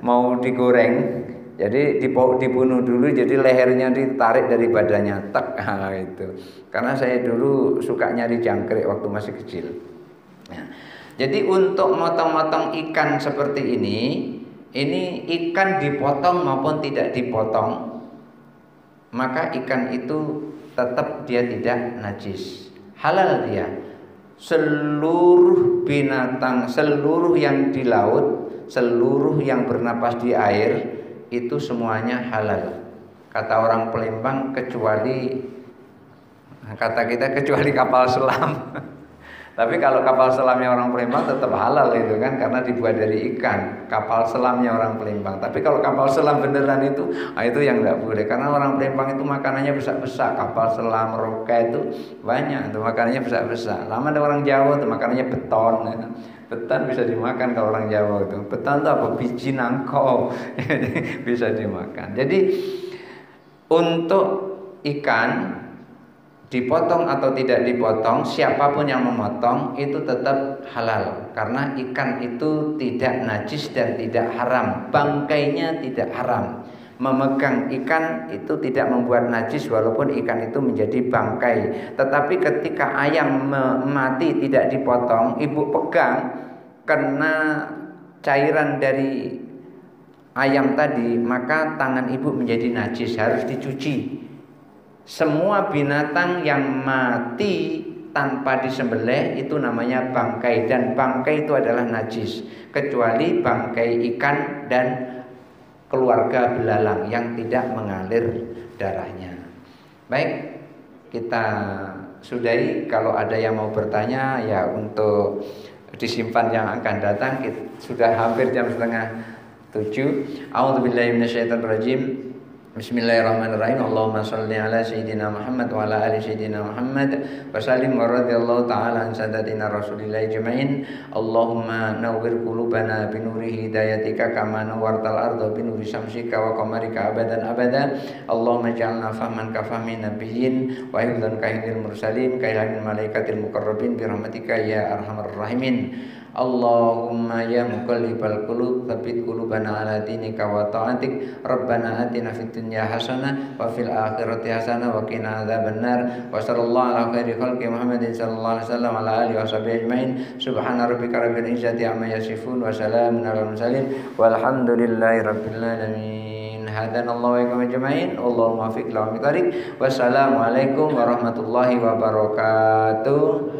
mau digoreng. Jadi dibunuh dulu, jadi lehernya ditarik dari badannya, tek itu. Karena saya dulu suka nyari jangkrik waktu masih kecil. Jadi untuk motong-motong ikan seperti ini ikan dipotong maupun tidak dipotong, maka ikan itu tetap dia tidak najis, halal dia. Seluruh binatang, seluruh yang di laut, seluruh yang bernapas di air itu semuanya halal. Kata orang Palembang kecuali kapal selam. Tapi kalau kapal selamnya orang Palembang tetap halal itu kan, karena dibuat dari ikan. Kapal selamnya orang Palembang. Tapi kalau kapal selam beneran itu yang tidak boleh, karena orang Palembang itu makanannya besar-besar. Kapal selam, roket itu banyak, itu makanannya besar-besar. Lama ada orang Jawa itu makanannya beton. Beton bisa dimakan kalau orang Jawa itu. Beton itu apa? Biji nangkau. Bisa dimakan. Jadi untuk ikan dipotong atau tidak dipotong, siapapun yang memotong itu tetap halal. Karena ikan itu tidak najis dan tidak haram. Bangkainya tidak haram. Memegang ikan itu tidak membuat najis walaupun ikan itu menjadi bangkai. Tetapi ketika ayam mati tidak dipotong, ibu pegang, kena cairan dari ayam tadi, maka tangan ibu menjadi najis, harus dicuci. Semua binatang yang mati tanpa disembelih itu namanya bangkai, dan bangkai itu adalah najis, kecuali bangkai ikan dan keluarga belalang yang tidak mengalir darahnya. Baik, kita sudahi. Kalau ada yang mau bertanya ya untuk disimpan yang akan datang. Sudah hampir jam 6:30. A'udzubillahi minasyaitonirrajim. Bismillahirrahmanirrahim. Allahumma salli ala sayyidina Muhammad wa ala ali sayyidina Muhammad wa sallim wa radhiyallahu ta'ala an sadatina Rasulillah ajma'in. Allahumma nawwir qulubana bi nuri hidayatika kama nawwartal arda bi nuri syamsika wa qamarika abadan abada. Allahumma ij'alna fahman ka fahmi nabiyyin wa hifdzan ka hifdzil mursalin ka ilhamil malaikatil muqarrabin bi rahmatika ya arhamar rahimin. Allahumma ya muqallibal qulub tsabbit qulubana ala dinika wa ta'atik. Rabbana atina fid dunya hasanah wa fil akhirati hasanah wa qina adzabannar. Wa sallallahu ala khairi khalqi Muhammadin sallallahu alaihi wasallam ala alihi washabihi ajmain. Subhana rabbika rabbil izzati amma yasifun wa salamun alal mursalin walhamdulillahi rabbil alamin. Hadanallahu wa iyyakum ajmain. Allahumma muwaffiq ila aqwamit thariq. Wassalamu alaikum warahmatullahi wabarakatuh.